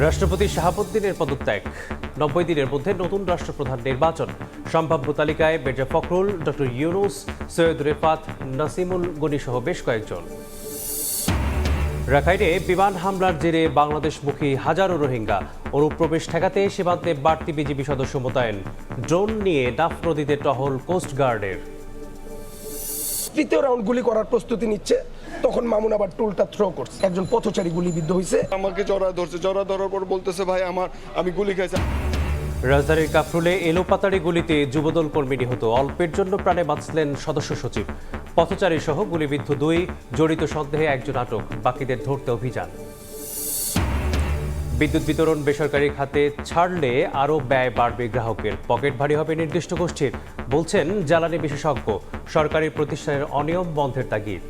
রাষ্ট্রপতি শাহাবুদ্দিনের পদত্যাগ, ৯০ দিনের মধ্যে নতুন রাষ্ট্রপ্রধান নির্বাচন। সম্ভাব্য তালিকায় মির্জা ফখরুল, ডক্টর ইউনূস, সৈয়দ রেফাত, নাসিমুল গনি সহ বেশ কয়েকজন। রাখাইনে বিমান হামলার জেরে বাংলাদেশমুখী হাজারো রোহিঙ্গা। অনুপ্রবেশ ঠেকাতে সীমান্তে বাড়তি বিজিবি সদস্য মোতায়েন। ড্রোন নিয়ে ডাফ নদীতে টহল কোস্টগার্ডের। তৃতীয় রাউন্ড গুলি করার প্রস্তুতি নিচ্ছে, তখন মামুন আবার টুলটা থ্রো করছে। একজন পথচারী গুলিবিদ্ধ হয়েছে। আমাকে জড়া ধরার পর বলতেছে, ভাই আমি গুলি খাইছি। রাজধানীর কাফরুলে এলোপাতাড়ি গুলিতে যুবদল কর্মী নিহত। অল্পের জন্য প্রাণে বাঁচলেন সদস্য সচিব। পথচারী সহ গুলিবিদ্ধ 2, জড়িত সন্দেহে একজন আটক, বাকিদের ধরতে অভিযান। বিদ্যুৎ বিতরণ বেসরকারি খাতে ছাড়লে আরও ব্যয় বাড়বে গ্রাহকের, পকেট ভারী হবে নির্দিষ্ট গোষ্ঠীর, বলছেন জ্বালানি বিশেষজ্ঞ। সরকারি প্রতিষ্ঠানের অনিয়ম বন্ধের তাগিদ।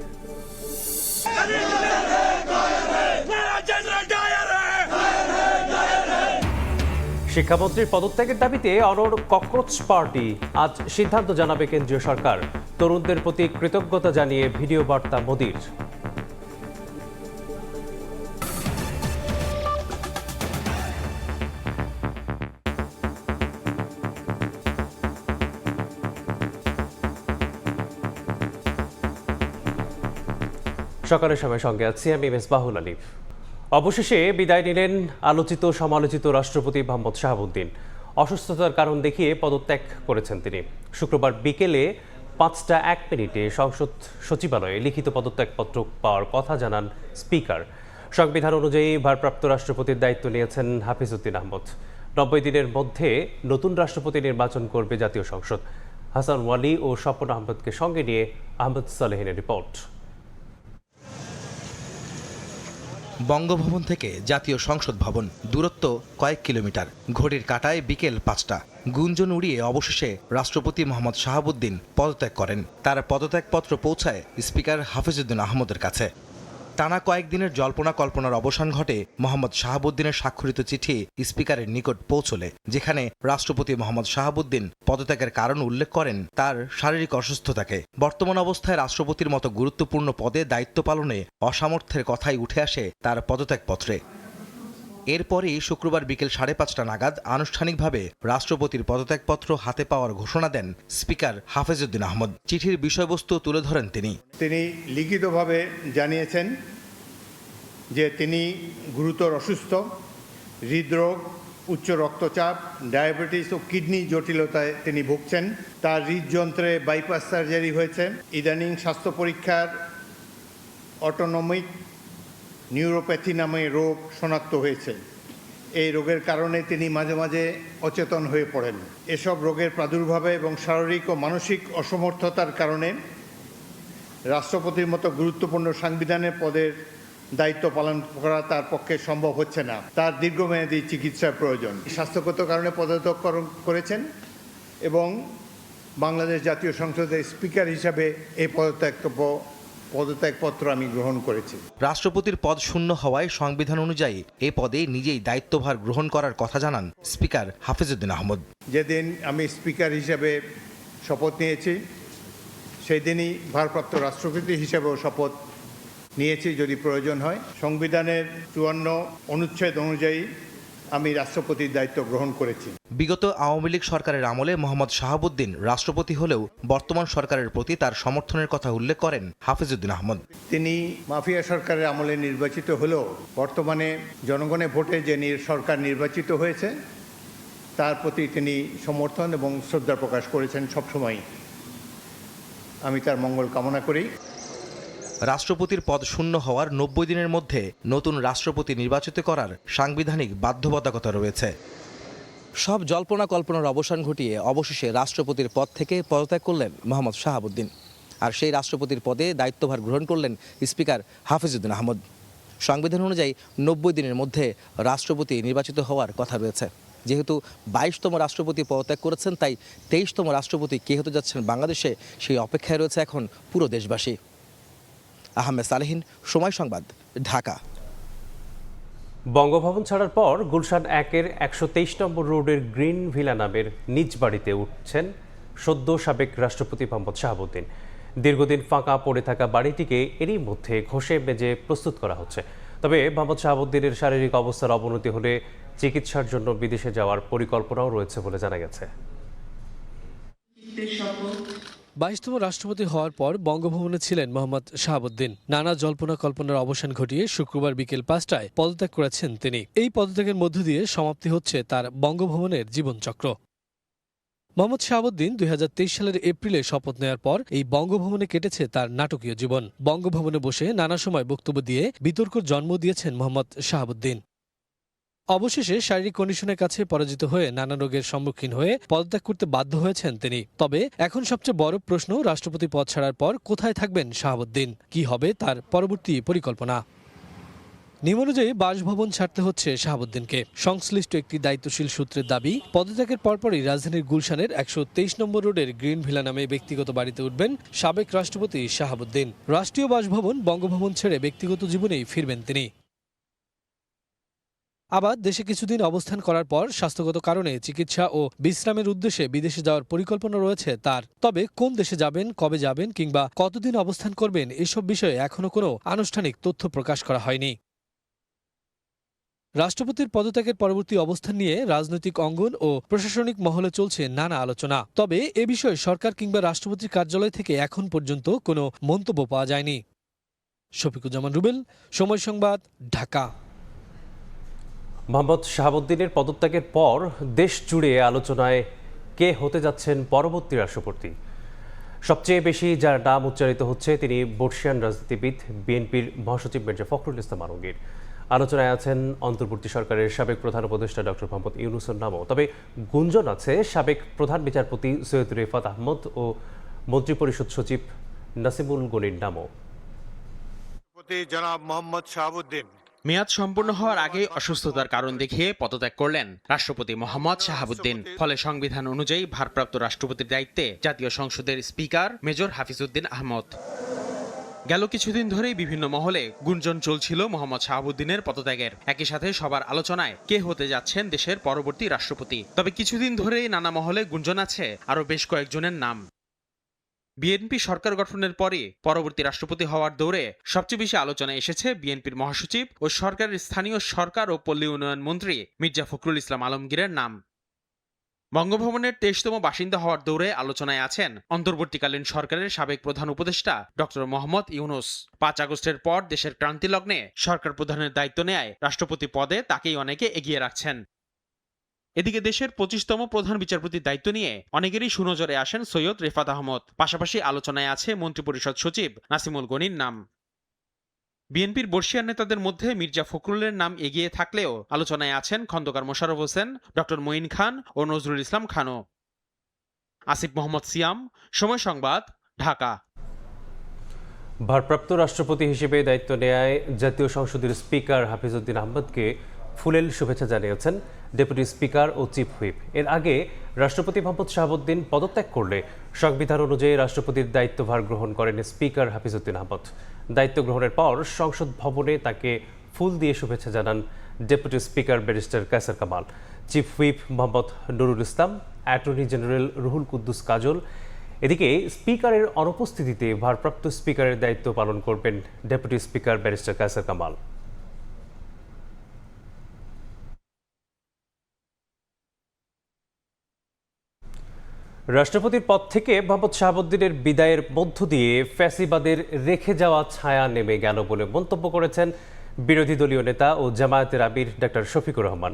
শিক্ষামন্ত্রীর পদত্যাগের দাবিতে অনড় ককরোচ পার্টি। আজ সিদ্ধান্ত জানাবে কেন্দ্রীয় সরকার। তরুণদের প্রতি কৃতজ্ঞতা জানিয়ে ভিডিও বার্তা মোদির। সকালের সময় সঙ্গে আছি আমি মেসবাহুল আলিফ। অবশেষে বিদায় নিলেন আলোচিত সমালোচিত রাষ্ট্রপতি মোহাম্মদ শাহাবুদ্দিন। অসুস্থতার কারণ দেখিয়ে পদত্যাগ করেছেন তিনি। শুক্রবার বিকেলে 5টা 1 মিনিটে সংসদ সচিবালয়ে লিখিত পদত্যাগপত্র পাওয়ার কথা জানান স্পিকার। সংবিধান অনুযায়ী ভারপ্রাপ্ত রাষ্ট্রপতির দায়িত্ব নিয়েছেন হাফিজউদ্দিন আহমদ। ৯০ দিনের মধ্যে নতুন রাষ্ট্রপতি নির্বাচন করবে জাতীয় সংসদ। হাসান ওয়ালি ও স্বপন আহমদকে সঙ্গে নিয়ে আহমদ সালেহিনের রিপোর্ট। বঙ্গভবন থেকে জাতীয় সংসদ ভবন দূরত্ব কয়েক কিলোমিটার। ঘড়ির কাঁটায় বিকেল 5টা। গুঞ্জন উড়িয়ে অবশেষে রাষ্ট্রপতি মোহাম্মদ শাহাবুদ্দিন পদত্যাগ করেন। তার পদত্যাগপত্র পৌঁছায় স্পিকার হাফিজউদ্দিন আহমদের কাছে। টানা কয়েকদিনের জল্পনা কল্পনার অবসান ঘটে মোহাম্মদ শাহাবুদ্দিনের স্বাক্ষরিত চিঠি স্পিকারের নিকট পৌঁছলে, যেখানে রাষ্ট্রপতি মোহাম্মদ শাহাবুদ্দিন পদত্যাগের কারণ উল্লেখ করেন তার শারীরিক অসুস্থতাকে। বর্তমান অবস্থায় রাষ্ট্রপতির মতো গুরুত্বপূর্ণ পদে দায়িত্ব পালনে অসামর্থ্যের কথাই উঠে আসে তার পদত্যাগপত্রে। এরপরই শুক্রবার বিকেল 5:30 নাগাদ আনুষ্ঠানিকভাবে রাষ্ট্রপতির পদত্যাগপত্র হাতে পাওয়ার ঘোষণা দেন স্পিকার হাফিজউদ্দিন আহমদ। চিঠির বিষয়বস্তু তুলে ধরেন তিনি লিখিতভাবে জানিয়েছেন যে তিনি গুরুতর অসুস্থ, হৃদরোগ, উচ্চ রক্তচাপ, ডায়াবেটিস ও কিডনি জটিলতায় তিনি ভুগছেন। তার হৃদযন্ত্রে বাইপাস সার্জারি হয়েছে। ইদানিং স্বাস্থ্য পরীক্ষার অটোনমিক নিউরোপ্যাথি নামে রোগ শনাক্ত হয়েছে। এই রোগের কারণে তিনি মাঝে মাঝে অচেতন হয়ে পড়েন। এসব রোগের প্রাদুর্ভাবে এবং শারীরিক ও মানসিক অসমর্থতার কারণে রাষ্ট্রপতির মতো গুরুত্বপূর্ণ সাংবিধানিক পদের দায়িত্ব পালন করা তার পক্ষে সম্ভব হচ্ছে না। তার দীর্ঘমেয়াদী চিকিৎসার প্রয়োজন। স্বাস্থ্যগত কারণে পদত্যাগ করেছেন এবং বাংলাদেশ জাতীয় সংসদের স্পিকার হিসাবে এই পদত্যাগপত্র আমি গ্রহণ করেছি। রাষ্ট্রপতির পদ শূন্য হওয়ায় সংবিধান অনুযায়ী এ পদে নিজেই দায়িত্বভার গ্রহণ করার কথা জানান স্পিকার হাফিজউদ্দিন আহমদ। যেদিন আমি স্পিকার হিসাবে শপথ নিয়েছি, সেই দিনই ভারপ্রাপ্ত রাষ্ট্রপতি হিসেবেও শপথ নিয়েছি যদি প্রয়োজন হয়। সংবিধানের 54 অনুচ্ছেদ অনুযায়ী আমি রাষ্ট্রপতির দায়িত্ব গ্রহণ করেছি। বিগত আওয়ামী লীগ সরকারের আমলে মোহাম্মদ শাহাবুদ্দিন রাষ্ট্রপতি হলেও বর্তমান সরকারের প্রতি তার সমর্থনের কথা উল্লেখ করেন হাফিজউদ্দিন আহমদ। তিনি মাফিয়া সরকারের আমলে নির্বাচিত হলেও বর্তমানে জনগণের ভোটে যে সরকার নির্বাচিত হয়েছে তার প্রতি তিনি সমর্থন এবং শ্রদ্ধা প্রকাশ করেছেন সবসময়। আমি তার মঙ্গল কামনা করি। রাষ্ট্রপতির পদ শূন্য হওয়ার ৯০ দিনের মধ্যে নতুন রাষ্ট্রপতি নির্বাচিত করার সাংবিধানিক বাধ্যবাধকতা রয়েছে। সব জল্পনা কল্পনার অবসান ঘটিয়ে অবশেষে রাষ্ট্রপতির পদ থেকে পদত্যাগ করলেন মোহাম্মদ শাহাবুদ্দিন। আর সেই রাষ্ট্রপতির পদে দায়িত্বভার গ্রহণ করলেন স্পিকার হাফিজউদ্দিন আহমদ। সংবিধান অনুযায়ী ৯০ দিনের মধ্যে রাষ্ট্রপতি নির্বাচিত হওয়ার কথা রয়েছে। যেহেতু 22তম রাষ্ট্রপতি পদত্যাগ করেছেন, তাই 23তম রাষ্ট্রপতি কে হতে যাচ্ছেন বাংলাদেশে সেই অপেক্ষায় রয়েছে এখন পুরো দেশবাসী। আহমেদ সালেহিন, সময় সংবাদ, ঢাকা। বঙ্গভবন ছাড়ার পর গুলশান 1-এর 123 নম্বর রোডের গ্রিন ভিলা নামের নিজ বাড়িতে উঠছেন সদ্য সাবেক রাষ্ট্রপতি মোহাম্মদ শাহাবুদ্দিন। দীর্ঘদিন ফাঁকা পড়ে থাকা বাড়িটিকে এরই মধ্যে ঘষে মেজে প্রস্তুত করা হচ্ছে। তবে মোহাম্মদ শাহাবুদ্দিনের শারীরিক অবস্থার অবনতি হলে চিকিৎসার জন্য বিদেশে যাওয়ার পরিকল্পনাও রয়েছে বলে জানা গেছে। 22তম রাষ্ট্রপতি হওয়ার পর বঙ্গভবনে ছিলেন মোহাম্মদ শাহাবুদ্দিন। নানা জল্পনা কল্পনার অবসান ঘটিয়ে শুক্রবার বিকেল 5টায় পদত্যাগ করেছেন তিনি। এই পদত্যাগের মধ্য দিয়ে সমাপ্তি হচ্ছে তার বঙ্গভবনের জীবনচক্র। মোহাম্মদ শাহাবুদ্দিন 2023 সালের এপ্রিলে শপথ নেওয়ার পর এই বঙ্গভবনে কেটেছে তার নাটকীয় জীবন। বঙ্গভবনে বসে নানা সময় বক্তব্য দিয়ে বিতর্কের জন্ম দিয়েছেন মোহাম্মদ শাহাবুদ্দিন। অবশেষে শারীরিক কন্ডিশনের কাছে পরাজিত হয়ে নানা রোগের সম্মুখীন হয়ে পদত্যাগ করতে বাধ্য হয়েছেন তিনি। তবে এখন সবচেয়ে বড় প্রশ্ন, রাষ্ট্রপতি পদ ছাড়ার পর কোথায় থাকবেন শাহাবুদ্দিন, কি হবে তার পরবর্তী পরিকল্পনা। নিয়ম অনুযায়ী বাসভবন ছাড়তে হচ্ছে শাহাবুদ্দিনকে। সংশ্লিষ্ট একটি দায়িত্বশীল সূত্রের দাবি, পদত্যাগের পরপরই রাজধানীর গুলশানের 123 নম্বর রোডের গ্রিন ভিলা নামে ব্যক্তিগত বাড়িতে উঠবেন সাবেক রাষ্ট্রপতি শাহাবুদ্দিন। রাষ্ট্রীয় বাসভবন বঙ্গভবন ছেড়ে ব্যক্তিগত জীবনেই ফিরবেন তিনি। আবার দেশে কিছুদিন অবস্থান করার পর স্বাস্থ্যগত কারণে চিকিৎসা ও বিশ্রামের উদ্দেশ্যে বিদেশে যাওয়ার পরিকল্পনা রয়েছে তার। তবে কোন দেশে যাবেন, কবে যাবেন কিংবা কতদিন অবস্থান করবেন, এসব বিষয়ে এখনো কোনো আনুষ্ঠানিক তথ্য প্রকাশ করা হয়নি। রাষ্ট্রপতির পদত্যাগের পরবর্তী অবস্থান নিয়ে রাজনৈতিক অঙ্গন ও প্রশাসনিক মহলে চলছে নানা আলোচনা। তবে এ বিষয়ে সরকার কিংবা রাষ্ট্রপতির কার্যালয় থেকে এখন পর্যন্ত কোনো মন্তব্য পাওয়া যায়নি। শফিকুজ্জামান রুবেল, সময় সংবাদ, ঢাকা। মোহাম্মদ শাহাবুদ্দিনের পদত্যাগের পর দেশ জুড়ে আলোচনায় কে হতে যাচ্ছেন পরবর্তী রাষ্ট্রপতি। সবচেয়ে বেশি যার নাম উচ্চারিত হচ্ছে তিনি বর্ষিয়ান রাজনীতিবিদ বিএনপির মহাসচিব মির্জা ফখরুল ইসলাম আলমগীর। আলোচনায় আছেন অন্তর্বর্তী সরকারের সাবেক প্রধান উপদেষ্টা ডক্টর মোহাম্মদ ইউনূসের নামও। তবে গুঞ্জন আছে সাবেক প্রধান বিচারপতি সৈয়দ রেফাত আহমদ ও মন্ত্রিপরিষদ সচিব নাসিমুল গনির নামও। জনাব মোহাম্মদ শাহাবুদ্দিন মেয়াদ সম্পূর্ণ হওয়ার আগে অসুস্থতার কারণ দেখিয়ে পদত্যাগ করলেন রাষ্ট্রপতি মোহাম্মদ শাহাবুদ্দিন। ফলে সংবিধান অনুযায়ী ভারপ্রাপ্ত রাষ্ট্রপতির দায়িত্বে জাতীয় সংসদের স্পিকার মেজর হাফিজউদ্দিন আহমদ। গেল কিছুদিন ধরেই বিভিন্ন মহলে গুঞ্জন চলছিল মোহাম্মদ শাহাবুদ্দিনের পদত্যাগের। একই সাথে সবার আলোচনায় কে হতে যাচ্ছেন দেশের পরবর্তী রাষ্ট্রপতি। তবে কিছুদিন ধরেই নানা মহলে গুঞ্জন আছে আরও বেশ কয়েকজনের নাম। বিএনপি সরকার গঠনের পরে পরবর্তী রাষ্ট্রপতি হওয়ার দৌড়ে সবচেয়ে বেশি আলোচনায় এসেছে বিএনপির মহাসচিব ও সরকারের স্থানীয় সরকার ও পল্লী উন্নয়ন মন্ত্রী মির্জা ফখরুল ইসলাম আলমগীরের নাম। বঙ্গভবনের 23তম বাসিন্দা হওয়ার দৌড়ে আলোচনায় আছেন অন্তর্বর্তীকালীন সরকারের সাবেক প্রধান উপদেষ্টা ডক্টর মোহাম্মদ ইউনূস। 5 আগস্টের পর দেশের ক্রান্তি লগ্নে সরকার প্রধানের দায়িত্ব নেয় রাষ্ট্রপতি পদে তাকেই অনেকে এগিয়ে রাখছেন। এদিকে দেশের 25তম প্রধান বিচারপতির দায়িত্ব নিয়ে অনেকেরই সুনজরে আসেন সৈয়দ রেফাত আহমদ। পাশাপাশি আলোচনায় আছে মন্ত্রিপরিষদ সচিব নাসিমুল গনির নাম। বিএনপির বর্ষিয়ান নেতাদের মধ্যে মির্জা ফখরুলের নাম এগিয়ে থাকলেও আলোচনায় আছেন খন্দকার মোশাররফ হোসেন, ডক্টর মঈন খান ও নজরুল ইসলাম খানও। আসিফ মোহাম্মদ সিয়াম, সময় সংবাদ, ঢাকা। ভারপ্রাপ্ত রাষ্ট্রপতি হিসেবে দায়িত্ব নেয় জাতীয় সংসদের স্পিকার হাফিজউদ্দিন আহমদকে ফুলেল শুভেচ্ছা জানিয়েছেন ডেপুটি স্পিকার ও চিফ হুইপ। এর আগে রাষ্ট্রপতি মোহাম্মদ শাহাবুদ্দিন পদত্যাগ করলে সংবিধান অনুযায়ী রাষ্ট্রপতির দায়িত্বভার গ্রহণ করেন স্পিকার হাফিজউদ্দিন আহমদ। দায়িত্ব গ্রহণের পর সংসদ ভবনে তাকে ফুল দিয়ে শুভেচ্ছা জানান deputy speaker barrister Kaiser Kamal, chief whip Mohammad Nurul Islam, attorney general Ruhul Quddus Kajal. এদিকে স্পিকারের অনুপস্থিতিতে ভারপ্রাপ্ত স্পিকারের দায়িত্ব পালন করবেন deputy speaker barrister Kaiser Kamal. রাষ্ট্রপতির পদ থেকে মোহাম্মদ শাহাবুদ্দিনের বিদায়ের মধ্য দিয়ে ফ্যাসিবাদের রেখে যাওয়া ছায়া নেমে গেল বলে মন্তব্য করেছেন বিরোধী দলীয় নেতা ও জামায়াতের আমির ডক্টর শফিকুর রহমান।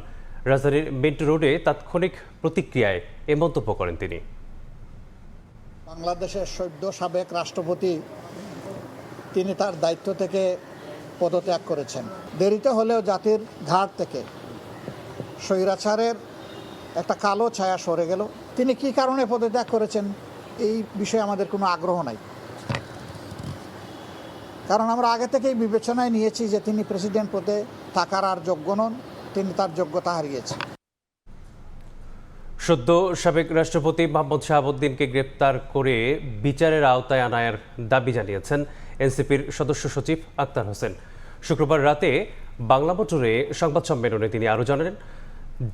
রাজধানীর মিন্টু রোডে তাৎক্ষণিক প্রতিক্রিয়ায় এ মন্তব্য করেন তিনি। বাংলাদেশের সদ্য সাবেক রাষ্ট্রপতি তিনি তার দায়িত্ব থেকে পদত্যাগ করেছেন। দেরিতে হলেও জাতির ঘাট থেকে স্বৈরাচারের একটা কালো ছায়া সরে গেল। তিনি কি কারণে পদত্যাগ করেছেন এই বিষয়ে আমাদের কোনো আগ্রহ নাই, কারণ আমরা আগে থেকেই বিবেচনায় নিয়েছি যে তিনি প্রেসিডেন্ট পদে থাকার আর যোগ্য নন, তিনি তার যোগ্যতা হারিয়েছেন। সদ্য সাবেক রাষ্ট্রপতি মোহাম্মদ শাহাবুদ্দিনকে গ্রেপ্তার করে বিচারের আওতায় আনার দাবি জানিয়েছেন এনসিপির সদস্য সচিব আক্তার হোসেন। শুক্রবার রাতে বাংলা মোটরে সংবাদ সম্মেলনে তিনি আরও জানালেন,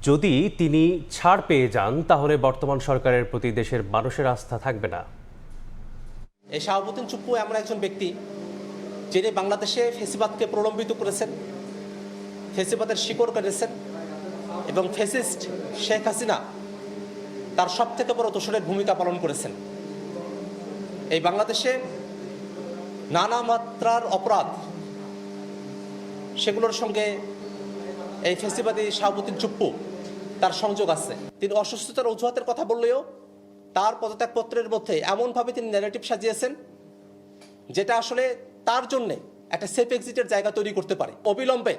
যদি তিনি ছাড় পেয়ে যান তাহলে বর্তমান সরকারের প্রতি দেশের মানুষের আস্থা থাকবে না। এই শাহাবুদ্দিন চুপ্পু এমন একজন ব্যক্তি যিনি বাংলাদেশে ফ্যাসিবাদকে প্রলম্বিত করেছেন, ফেসিবাদের শিকড় কেটেছেন এবং ফেসিস্ট শেখ হাসিনা তার সবথেকে বড় দোসরের ভূমিকা পালন করেছেন। এই বাংলাদেশে নানা মাত্রার অপরাধ, সেগুলোর সঙ্গে এই ফেসিবাদী শাহাবুদ্দিন চুপ্পু তার সংযোগ আছে। তিনি অসুস্থতার অজুহাতের কথা বললেও তার পদত্যাগপত্রের মধ্যে এমনভাবে তিনি ন্যারেটিভ সাজিয়েছেন যেটা আসলে তার জন্যে একটা সেফ এক্সিটের জায়গা তৈরি করতে পারে। অবিলম্বে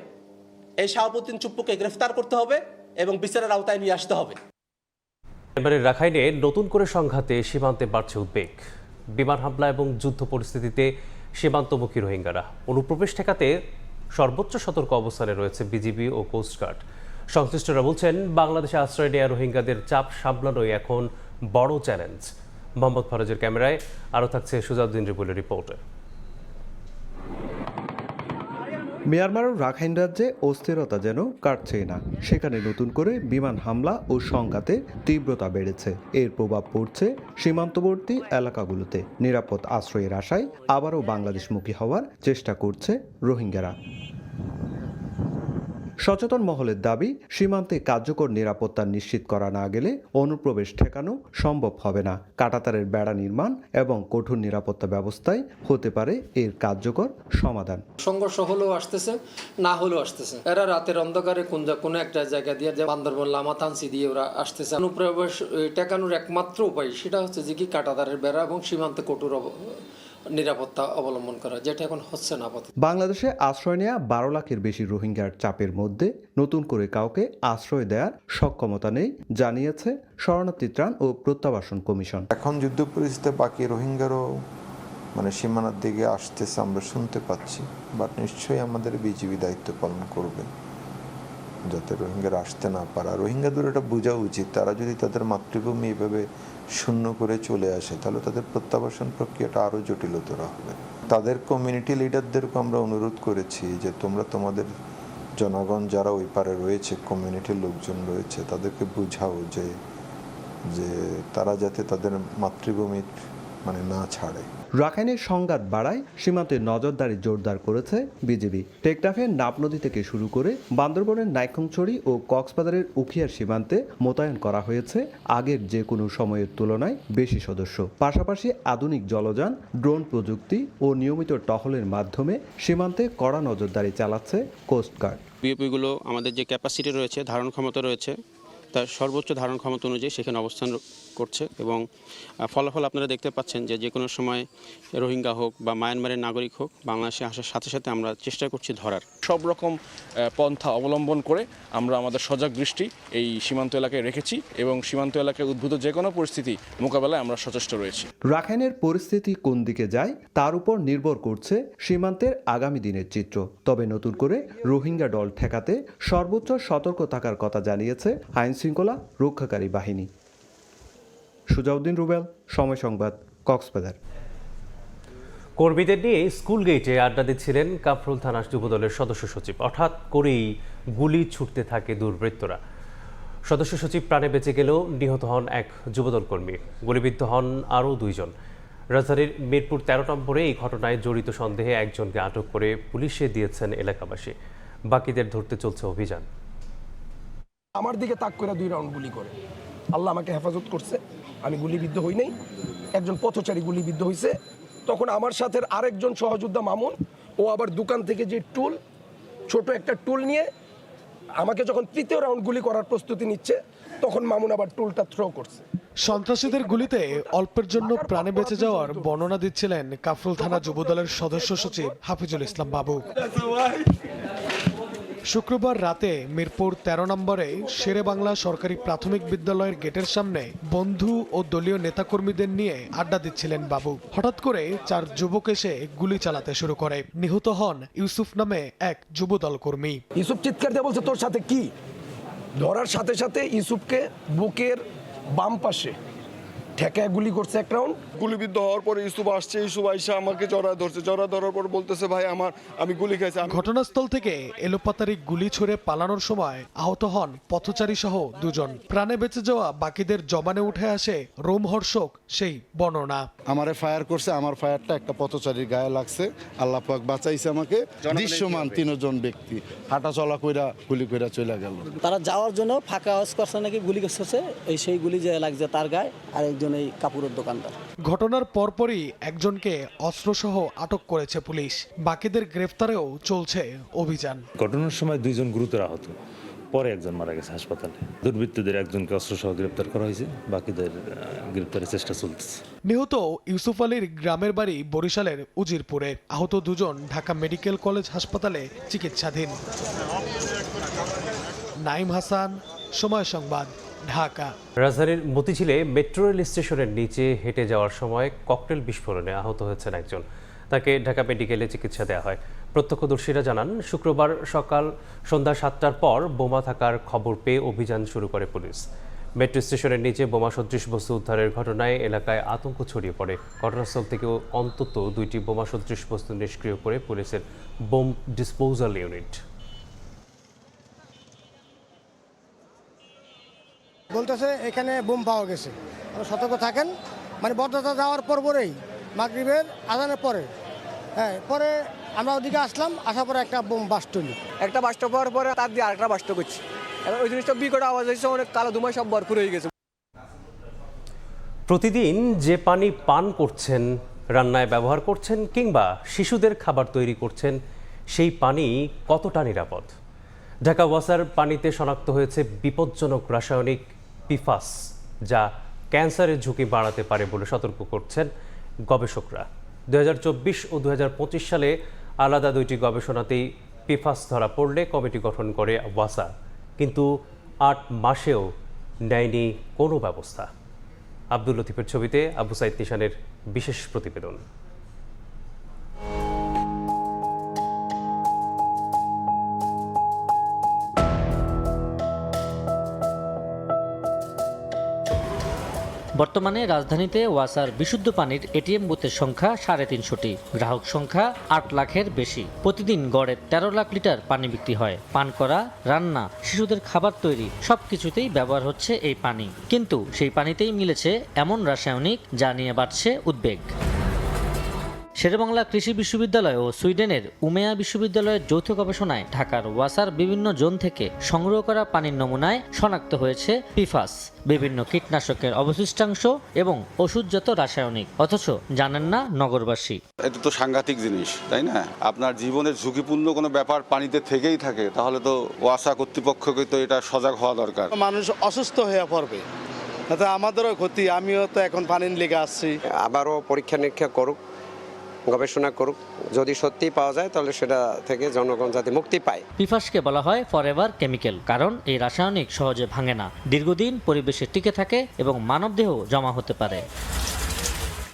এই শাহাবুদ্দিন চুপ্পুকে গ্রেফতার করতে হবে এবং বিচারের আওতায় নিয়ে আসতে হবে। এবারের রাখাইনে নতুন করে সংঘাতে সীমান্তে বাড়ছে উদ্বেগ। বিমান হামলা এবং যুদ্ধ পরিস্থিতিতে সীমান্তমুখী রোহিঙ্গারা অনুপ্রবেশ ঠেকাতে সর্বোচ্চ সতর্ক অবস্থানে রয়েছে বিজিবি ও কোস্টগার্ড। সংশ্লিষ্টরা বলছেন, বাংলাদেশে আশ্রয় নেওয়া রোহিঙ্গাদের চাপ সামলানোই এখন বড় চ্যালেঞ্জ। মোহাম্মদ ফরাজের ক্যামেরায় আরও থাকছে সুজাউদ্দিন রিপুলের রিপোর্টে। মিয়ানমারের রাখাইন রাজ্যে অস্থিরতা যেন কাটছেই না। সেখানে নতুন করে বিমান হামলা ও সংঘাতে তীব্রতা বেড়েছে। এর প্রভাব পড়ছে সীমান্তবর্তী এলাকাগুলোতে। নিরাপদ আশ্রয়ের আশায় আবারও বাংলাদেশমুখী হওয়ার চেষ্টা করছে রোহিঙ্গারা। সচেতন মহলের দাবি, সীমান্তে কার্যকর নিরাপত্তা নিশ্চিত করা না গেলে অনুপ্রবেশ ঠেকানো সম্ভব হবে না। কাঁটাতারের বেড়া নির্মাণ এবং কঠোর নিরাপত্তা ব্যবস্থায় হতে পারে এর কার্যকর সমাধান। সংঘর্ষ হলেও আসতেছে, না হলেও আসতেছে। এরা রাতের অন্ধকারে কোনো একটা জায়গা দিয়ে, বান্দরবন লামাতানসি দিয়ে ওরা আসতেছে। অনুপ্রবেশ ঠেকানোর একমাত্র উপায় সেটা হচ্ছে যে কি কাঁটাতারের বেড়া এবং সীমান্তে কঠোর নিরাপত্তা অবলম্বন করা, যেটা এখন হচ্ছে না। বাংলাদেশে আশ্রয় নেওয়া 12 লাখের বেশি রোহিঙ্গার চাপের মধ্যে নতুন করে কাউকে আশ্রয় দেওয়ার সক্ষমতা নেই, জানিয়েছে শরণার্থী ত্রাণ ও প্রত্যাবাসন কমিশন। এখন যুদ্ধ পরিস্থিতিতে বাকি রোহিঙ্গারও সীমানার দিকে আসতেছে, আমরা শুনতে পাচ্ছি। বাট নিশ্চয়ই আমাদের বিজিবি দায়িত্ব পালন করবে যাতে রোহিঙ্গারা আসতে না পারে। রোহিঙ্গাদের এটা বোঝা উচিত, তারা যদি তাদের মাতৃভূমি এভাবে শূন্য করে চলে আসে তাহলে তাদের প্রত্যাবাসন প্রক্রিয়াটা আরও জটিলতর হবে। তাদের কমিউনিটি লিডারদেরকে আমরা অনুরোধ করেছি যে তোমরা তোমাদের জনগণ যারা ওই পারে রয়েছে, কমিউনিটির লোকজন রয়েছে, তাদেরকে বুঝাও যে তারা যাতে তাদের মাতৃভূমি না ছাড়ে। রাখাইনের সংঘাত বাড়ায় সীমান্তে নজরদারি জোরদার করেছে বিজিবি। টেকনাফের নাপ নদী থেকে শুরু করে বান্দরবনের নাইক্ষ্যংছড়ি ও কক্সবাজারের উখিয়ার সীমান্তে মোতায়েন করা হয়েছে আগের যে কোনো সময়ের তুলনায় বেশি সদস্য। পাশাপাশি আধুনিক জলযান, ড্রোন প্রযুক্তি ও নিয়মিত টহলের মাধ্যমে সীমান্তে কড়া নজরদারি চালাচ্ছে কোস্টগার্ড। বিওপিগুলো আমাদের যে ক্যাপাসিটি রয়েছে, ধারণ ক্ষমতা রয়েছে, তার সর্বোচ্চ ধারণ ক্ষমতা অনুযায়ী সেখানে অবস্থান করছে এবং ফলাফল আপনারা দেখতে পাচ্ছেন যে কোনো সময় রোহিঙ্গা হোক বা মায়ানমারের নাগরিক হোক, বাংলাদেশে আসার সাথে সাথে আমরা চেষ্টা করছি ধরার। সব রকম পন্থা অবলম্বন করে আমরা আমাদের সজাগ দৃষ্টি এই সীমান্ত এলাকায় রেখেছি এবং সীমান্ত এলাকায় উদ্ভূত যে কোনো পরিস্থিতি মোকাবেলায় আমরা সচেষ্ট রয়েছি। রাখাইনের পরিস্থিতি কোন দিকে যায় তার উপর নির্ভর করছে সীমান্তের আগামী দিনের চিত্র। তবে নতুন করে রোহিঙ্গা দল ঠেকাতে সর্বোচ্চ সতর্ক থাকার কথা জানিয়েছে আইন শৃঙ্খলা রক্ষাকারী বাহিনী। সুজাউদ্দিন রুবেল, সময় সংবাদ, কক্সবাজার। কর্মীদের নিয়ে স্কুল গেটে আড্ডা দিচ্ছিলেন কাফরুল থানা যুবদলের সদস্য সচিব। হঠাৎ করেই গুলি ছুটতে থাকে দুর্বৃত্তরা। সদস্য সচিব প্রাণে বেঁচে গেলেও নিহত হন এক যুবদল কর্মী, গুলিবিদ্ধ হন আরও 2 জন। রাজধানীর মিরপুর 13 নম্বরে এই ঘটনায় জড়িত সন্দেহে একজনকে আটক করে পুলিশে দিয়েছেন এলাকাবাসী। বাকিদের ধরতে চলছে অভিযান। আমার দিকে তাক করে 2 রাউন্ড গুলি করে। আল্লাহ আমাকে হেফাজত করছে, আমি গুলিবিদ্ধ হই নাই। একজন পথচারী গুলিবিদ্ধ হয়েছে। তখন আমার সাথে আরেকজন সহযোদ্ধা মামুন, ও আবার দোকান থেকে যে টুল, ছোট একটা টুল নিয়ে আমাকে যখন 3য় রাউন্ড গুলি করার প্রস্তুতি নিচ্ছে, তখন মামুন আবার টুলটা থ্রো করছে। সন্ত্রাসীদের গুলিতে অল্পের জন্য প্রাণে বেঁচে যাওয়ার বর্ণনা দিচ্ছিলেন কাফরুল থানা যুবদলের সদস্য সচিব হাফিজুল ইসলাম বাবু। শুক্রবার রাতে মিরপুর 13 নম্বরে শেরে বাংলা সরকারি প্রাথমিক বিদ্যালয়ের গেটের সামনে বন্ধু ও দলীয় নেতাকর্মীদের নিয়ে আড্ডা দিচ্ছিলেন বাবু। হঠাৎ করে 4 যুবক এসে গুলি চালাতে শুরু করে। নিহত হন ইউসুফ নামে এক যুবদল কর্মী। ইউসুফ চিৎকার দিয়ে বলছে, তোর সাথে কি? ধরার সাথে সাথে ইউসুফকে বুকের বাম পাশে ঠেকায় গুলি করছে এক রাউন্ড। গুলিবিদ্ধ হওয়ার পরে ইউসুফ আসছে, ইউসুফ আইসা আমাকে জড়া ধরছে, জড়া ধরার পর বলতেছে ভাই আমি গুলি খাইছি। ঘটনাস্থল থেকে এলোপাতারি গুলি ছুড়ে পালানোর সময় আহত হন পথচারী সহ দুজন। প্রাণে বেঁচে যাওয়া বাকিদের জবানে উঠে আসে রোমহর্ষক সেই বর্ণনা। আমারে ফায়ার করছে, আমার ফায়ারটা একটা পথচারীর গায়ে লাগছে, আল্লাহ পাক বাঁচাইছে আমাকে। দৃশ্যমান 3 জন ব্যক্তি হাঁটা চলা কইরা গুলি কইরা চলে গেল। তারা যাওয়ার জন্য ফাঁকা আওয়াজ করছে নাকি গুলি করছে, সেই গুলি যে লাগছে তার গায়ে, আর একজন এই কাপড়ের দোকানদার। ঘটনার পরপরই একজনকে অস্ত্রসহ আটক করেছে পুলিশ। বাকিদের গ্রেফতারেও চলছে অভিযান। ঘটনার সময় 2 জন গুরুতর আহত, পরে একজন মারা গেছে হাসপাতালে। দুর্বৃত্তদের একজনকে অস্ত্রসহ গ্রেপ্তার করা হয়েছে, বাকিদের গ্রেপ্তারের চেষ্টা চলতেছে। নিহত ইউসুফ আলীর গ্রামের বাড়ি বরিশালের উজিরপুরে। আহত দুজন ঢাকা মেডিকেল কলেজ হাসপাতালে চিকিৎসাধীন। নাইম হাসান, সময় সংবাদ, ঢাকা। রাজধানীর মতিঝিলে মেট্রো রেল স্টেশনের নিচে হেঁটে যাওয়ার সময় ককটেল বিস্ফোরণে আহত হয়েছেন একজন। তাকে ঢাকা মেডিকেলে চিকিৎসা দেওয়া হয়। প্রত্যক্ষদর্শীরা জানান, শুক্রবার সকাল সন্ধ্যা 7টার পর বোমা থাকার খবর পেয়ে অভিযান শুরু করে পুলিশ। মেট্রো স্টেশনের নিচে বোমা সদৃশ বস্তু উদ্ধারের ঘটনায় এলাকায় আতঙ্ক ছড়িয়ে পড়ে। ঘটনাস্থল থেকেও অন্তত 2টি বোমা সদৃশ বস্তু নিষ্ক্রিয় করে পুলিশের বোম ডিসপোজাল ইউনিট। বলতেছে এখানে বোম পাওয়া গেছে, সতর্ক থাকেন। মানে বদরতা যাওয়ার পরেই মাগরিবের আজানের পরে, পরে আমরা ওদিকে আসলাম, আসার পরে একটা বোম বাস্ট হইল। একটা বাস্ট হওয়ার পরে তার দিয়ে আরেকটা বাস্ট করছে। ওই জিনিসটা বিকট আওয়াজ হয়েছে, অনেক কালো ধুমায় সব ভরপুর হয়ে গেছে। প্রতিদিন যে পানি পান করছেন, রান্নায় ব্যবহার করছেন কিংবা শিশুদের খাবার তৈরি করছেন, সেই পানি কতটা নিরাপদ? ঢাকা ওয়াসার পানিতে শনাক্ত হয়েছে বিপজ্জনক রাসায়নিক পিফাস, যা ক্যান্সারের ঝুঁকি বাড়াতে পারে বলে সতর্ক করছেন গবেষকরা। 2024 ও 2025 সালে আলাদা 2টি গবেষণাতেই পিফাস ধরা পড়লে কমিটি গঠন করে ওয়াসা, কিন্তু 8 মাসেও নেয়নি কোনো ব্যবস্থা। আব্দুল লতিফের ছবিতে আবু সাইদ নিশানের বিশেষ প্রতিবেদন। বর্তমানে রাজধানীতে ওয়াসার বিশুদ্ধ পানির এটিএম বুথের সংখ্যা 350টি, গ্রাহক সংখ্যা 8 লাখের বেশি। প্রতিদিন গড়ে 13 লাখ লিটার পানি বিক্রি হয়। পান করা, রান্না, শিশুদের খাবার তৈরি সবকিছুতেই ব্যবহার হচ্ছে এই পানি। কিন্তু সেই পানিতেই মিলেছে এমন রাসায়নিক যা নিয়ে বাড়ছে উদ্বেগ। শেরেবাংলা কৃষি বিশ্ববিদ্যালয় ও সুইডেনের উমেয়া বিশ্ববিদ্যালয়ের যৌথ গবেষণায় ঢাকার ওয়াসার বিভিন্ন জোন থেকে সংগ্রহ করা পানির নমুনায় শনাক্ত হয়েছে পিফাস, বিভিন্ন কীটনাশকের অবশিষ্টাংশ এবং ওষুধজাত রাসায়নিক। অথচ জানেন না নগরবাসী। এটা তো সাংঘাতিক জিনিস, তাই না? আপনার জীবনের ঝুঁকিপূর্ণ কোনো ব্যাপার পানিতে থেকেই থাকে, তাহলে তো ওয়াসা কর্তৃপক্ষকে তো এটা সজাগ হওয়া দরকার। মানুষ অসুস্থ হয়ে পড়বে, তাতে আমাদেরও ক্ষতি। আমিও তো এখন পানির লেগে আসছি। আবারও পরীক্ষা নিরীক্ষা করুক, গবেষণা করুক, যদি সত্যি পাওয়া যায় তাহলে সেটা থেকে জনগণ যাতে মুক্তি পায়। পিফাসকে বলা হয় ফরএভার কেমিক্যাল, কারণ এই রাসায়নিক সহজে ভাঙে না, দীর্ঘদিন পরিবেশে টিকে থাকে এবং মানবদেহ জমা হতে পারে।